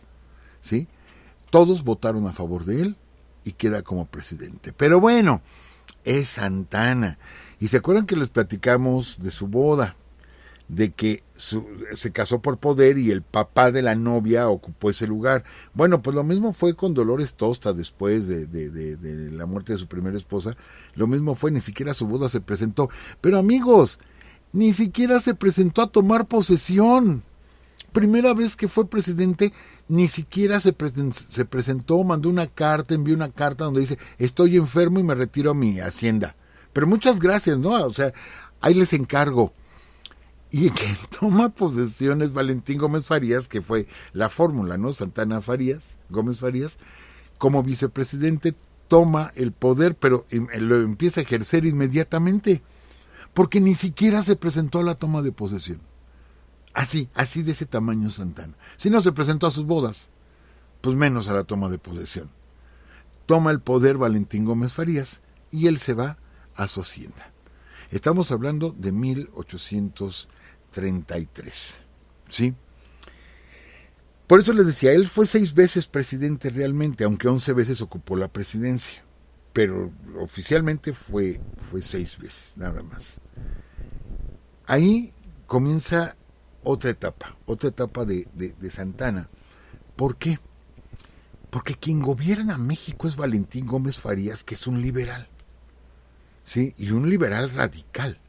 ¿sí?, todos votaron a favor de él y queda como presidente. Pero bueno, es Santana. Y se acuerdan que les platicamos de su boda, de que se casó por poder y el papá de la novia ocupó ese lugar. Bueno, pues lo mismo fue con Dolores Tosta después de la muerte de su primera esposa. Lo mismo fue, ni siquiera su boda se presentó. Pero amigos, ni siquiera se presentó a tomar posesión. Primera vez que fue presidente, ni siquiera se presentó, mandó una carta, envió una carta donde dice: estoy enfermo y me retiro a mi hacienda. pero muchas gracias, ¿no? O sea, ahí les encargo. Y quien toma posesión es Valentín Gómez Farías, que fue la fórmula, ¿no? Santana Farías, Gómez Farías, como vicepresidente toma el poder, pero lo empieza a ejercer inmediatamente, porque ni siquiera se presentó a la toma de posesión. Así de ese tamaño Santana. Si no se presentó a sus bodas, pues menos a la toma de posesión. Toma el poder Valentín Gómez Farías y él se va a su hacienda. Estamos hablando de 1833, ¿sí? Por eso les decía, él fue 6 veces presidente realmente, aunque 11 veces ocupó la presidencia, pero oficialmente fue 6 veces, nada más. Ahí comienza otra etapa de Santana. ¿Por qué? Porque quien gobierna México es Valentín Gómez Farías, que es un liberal, ¿sí? Y un liberal radical.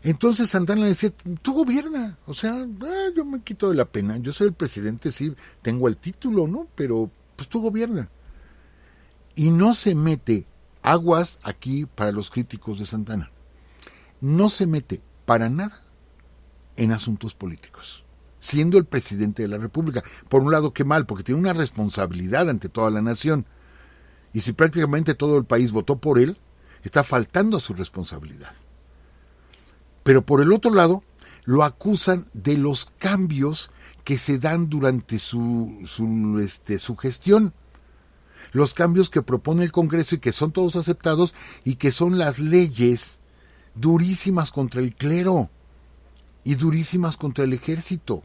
Entonces Santana le decía, tú gobierna, o sea, yo me quito de la pena, yo soy el presidente, sí, tengo el título, ¿no? Pero pues tú gobierna. Y no se mete, aguas aquí para los críticos de Santana, no se mete para nada en asuntos políticos, siendo el presidente de la República. Por un lado, qué mal, porque tiene una responsabilidad ante toda la nación. Y si prácticamente todo el país votó por él, está faltando a su responsabilidad. Pero por el otro lado, lo acusan de los cambios que se dan durante su gestión. Los cambios que propone el Congreso y que son todos aceptados y que son las leyes durísimas contra el clero y durísimas contra el ejército.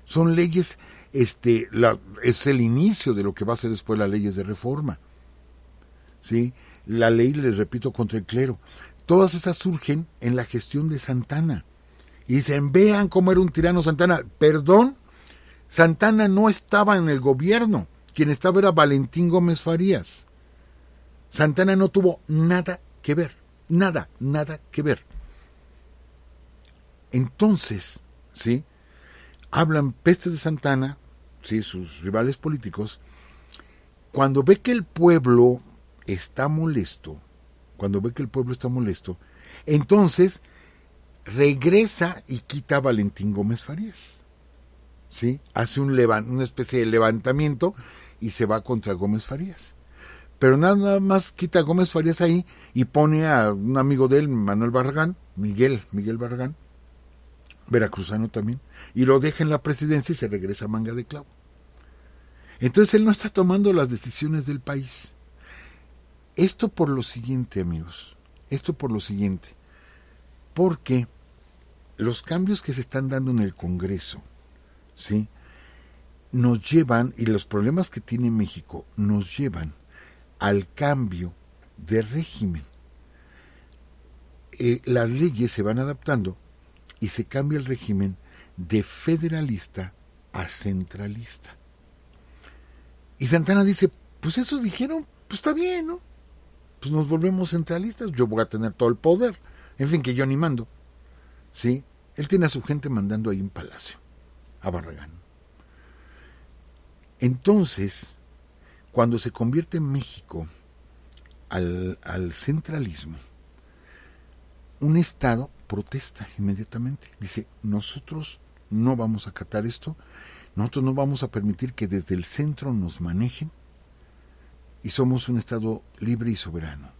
Son leyes, es el inicio de lo que va a ser después las leyes de reforma. ¿Sí? La ley, les repito, contra el clero. Todas esas surgen en la gestión de Santana. Y dicen, vean cómo era un tirano Santana. Perdón, Santana no estaba en el gobierno. Quien estaba era Valentín Gómez Farías. Santana no tuvo nada que ver. Nada que ver. Entonces, ¿sí? Hablan pestes de Santana, ¿sí? Sus rivales políticos. Cuando ve que el pueblo está molesto, entonces regresa y quita a Valentín Gómez Farías, ¿sí? Hace una especie de levantamiento y se va contra Gómez Farías. Pero nada más quita a Gómez Farías ahí y pone a un amigo de él, Manuel Barragán, Miguel Barragán, veracruzano también, y lo deja en la presidencia y se regresa a Manga de Clavo. Entonces él no está tomando las decisiones del país. Esto por lo siguiente, amigos, porque los cambios que se están dando en el Congreso, ¿sí? Nos llevan, y los problemas que tiene México, nos llevan al cambio de régimen. Las leyes se van adaptando y se cambia el régimen de federalista a centralista. Y Santana dice, pues eso dijeron, pues está bien, ¿no? Pues nos volvemos centralistas, yo voy a tener todo el poder. En fin, que yo ni mando. ¿Sí? Él tiene a su gente mandando ahí en Palacio, a Barragán. Entonces, cuando se convierte en México al centralismo, un Estado protesta inmediatamente. Dice, nosotros no vamos a acatar esto, nosotros no vamos a permitir que desde el centro nos manejen, y somos un Estado libre y soberano,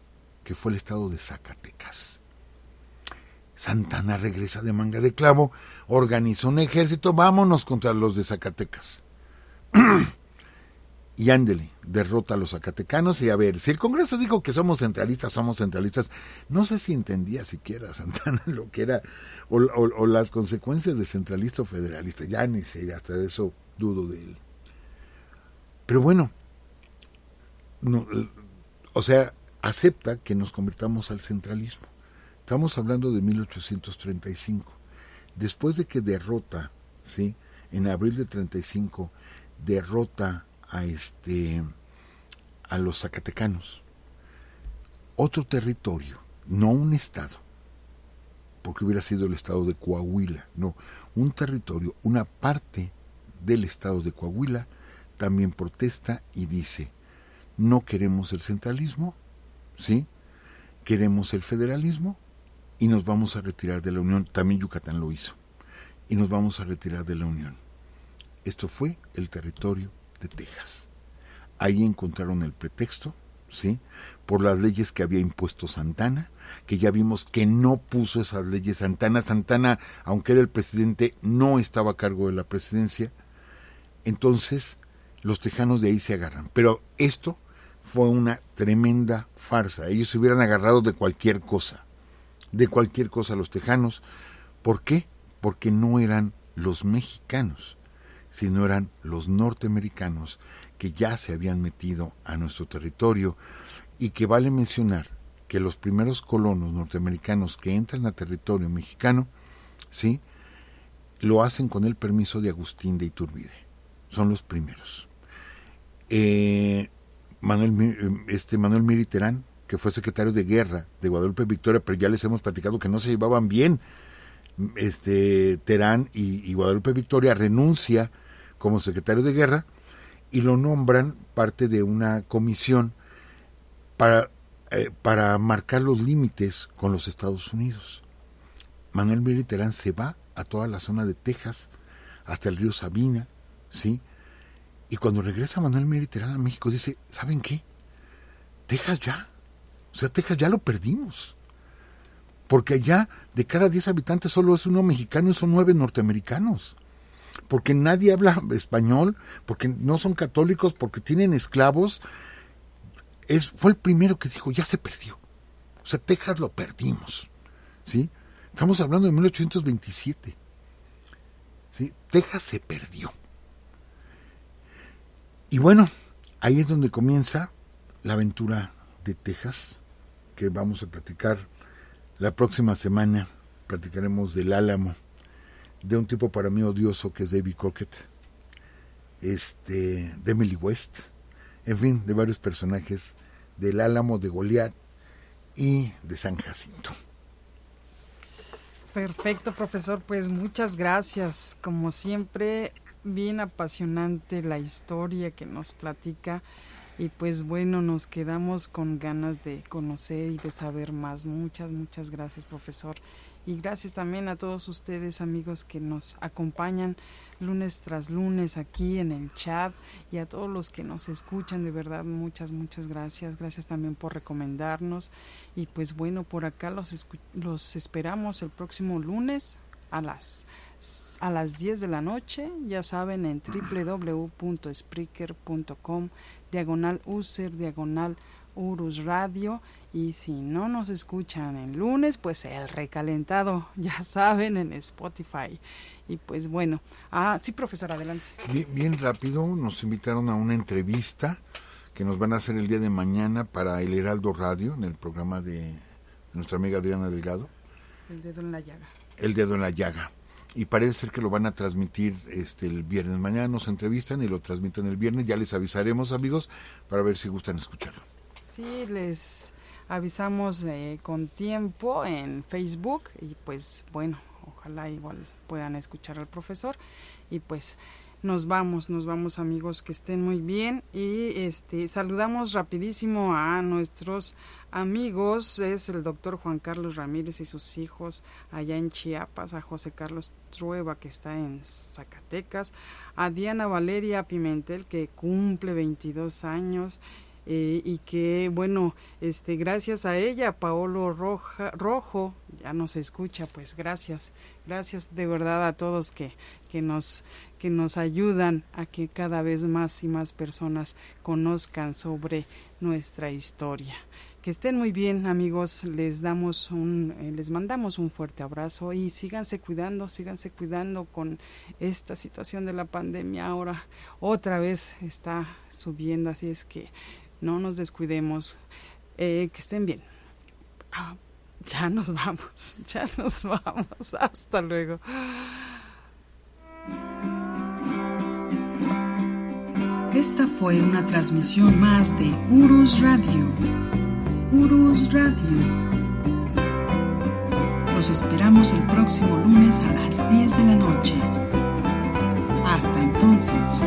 que fue el Estado de Zacatecas. Santana regresa de Manga de Clavo, organiza un ejército, vámonos contra los de Zacatecas. Y ándele, derrota a los zacatecanos. Y a ver, si el Congreso dijo que somos centralistas, no sé si entendía siquiera Santana lo que era, o las consecuencias de centralista o federalista, ya ni sé, hasta de eso dudo de él. Pero bueno, no, o sea, acepta que nos convirtamos al centralismo. Estamos hablando de 1835. Después de que derrota, ¿sí? En abril de 35, derrota a los zacatecanos. Otro territorio, no un estado, porque hubiera sido el estado de Coahuila, no, un territorio, una parte del estado de Coahuila también protesta y dice, no queremos el centralismo, ¿sí? queremos el federalismo y nos vamos a retirar de la Unión. También Yucatán lo hizo. Y nos vamos a retirar de la Unión. Esto fue el territorio de Texas. Ahí encontraron el pretexto, ¿sí?, por las leyes que había impuesto Santana, que ya vimos que no puso esas leyes Santana. Santana, aunque era el presidente, no estaba a cargo de la presidencia. Entonces, los tejanos de ahí se agarran. Pero esto fue una tremenda farsa. Ellos se hubieran agarrado de cualquier cosa los tejanos. ¿Por qué? Porque no eran los mexicanos, sino eran los norteamericanos que ya se habían metido a nuestro territorio, y que vale mencionar que los primeros colonos norteamericanos que entran a territorio mexicano, ¿sí?, lo hacen con el permiso de Agustín de Iturbide. Son los primeros. Manuel Mier y Terán, que fue secretario de guerra de Guadalupe Victoria, pero ya les hemos platicado que no se llevaban bien. Terán y Guadalupe Victoria renuncia como secretario de guerra y lo nombran parte de una comisión para marcar los límites con los Estados Unidos. Manuel Mier y Terán se va a toda la zona de Texas, hasta el río Sabina, ¿sí? Y cuando regresa Manuel Mier y Terán a México, dice, ¿saben qué? Texas ya lo perdimos. Porque allá, de cada 10 habitantes, solo es uno mexicano y son 9 norteamericanos. Porque nadie habla español, porque no son católicos, porque tienen esclavos. Fue el primero que dijo, ya se perdió. O sea, Texas lo perdimos, ¿sí? Estamos hablando de 1827. ¿Sí? Texas se perdió. Y bueno, ahí es donde comienza la aventura de Texas, que vamos a platicar la próxima semana. Platicaremos del Álamo, de un tipo para mí odioso que es Davy Crockett, de Emily West, en fin, de varios personajes del Álamo, de Goliat y de San Jacinto. Perfecto, profesor, pues muchas gracias. Como siempre, bien apasionante la historia que nos platica. Y pues bueno, nos quedamos con ganas de conocer y de saber más. Muchas gracias, profesor. Y gracias también a todos ustedes, amigos, que nos acompañan lunes tras lunes aquí en el chat, y a todos los que nos escuchan, de verdad, muchas gracias. Gracias también por recomendarnos. Y pues bueno, por acá los esperamos el próximo lunes a las 10 de la noche, ya saben, en www.spreaker.com/user/Urus Radio. Y si no nos escuchan el lunes, pues el recalentado, ya saben, en Spotify. Y pues bueno, sí, profesor, adelante. Bien rápido, nos invitaron a una entrevista que nos van a hacer el día de mañana para el Heraldo Radio, en el programa de nuestra amiga Adriana Delgado. El dedo en la llaga. El dedo en la llaga. Y parece ser que lo van a transmitir el viernes. Mañana nos entrevistan y lo transmiten el viernes. Ya les avisaremos, amigos, para ver si gustan escucharlo. Sí, les avisamos con tiempo en Facebook. Y pues bueno, ojalá igual puedan escuchar al profesor. Y pues nos vamos, amigos, que estén muy bien. Y saludamos rapidísimo a nuestros amigos, es el doctor Juan Carlos Ramírez y sus hijos allá en Chiapas, a José Carlos Trueba, que está en Zacatecas, a Diana Valeria Pimentel, que cumple 22 años, y que bueno, gracias a ella, Paolo Rojo ya nos escucha. Pues gracias de verdad a todos que nos ayudan a que cada vez más y más personas conozcan sobre nuestra historia. Que estén muy bien, amigos. Les mandamos un fuerte abrazo y síganse cuidando con esta situación de la pandemia. Ahora otra vez está subiendo, así es que no nos descuidemos. Que estén bien. Ya nos vamos. Hasta luego. Esta fue una transmisión más de Urus Radio. Urus Radio. Los esperamos el próximo lunes a las 10 de la noche. Hasta entonces.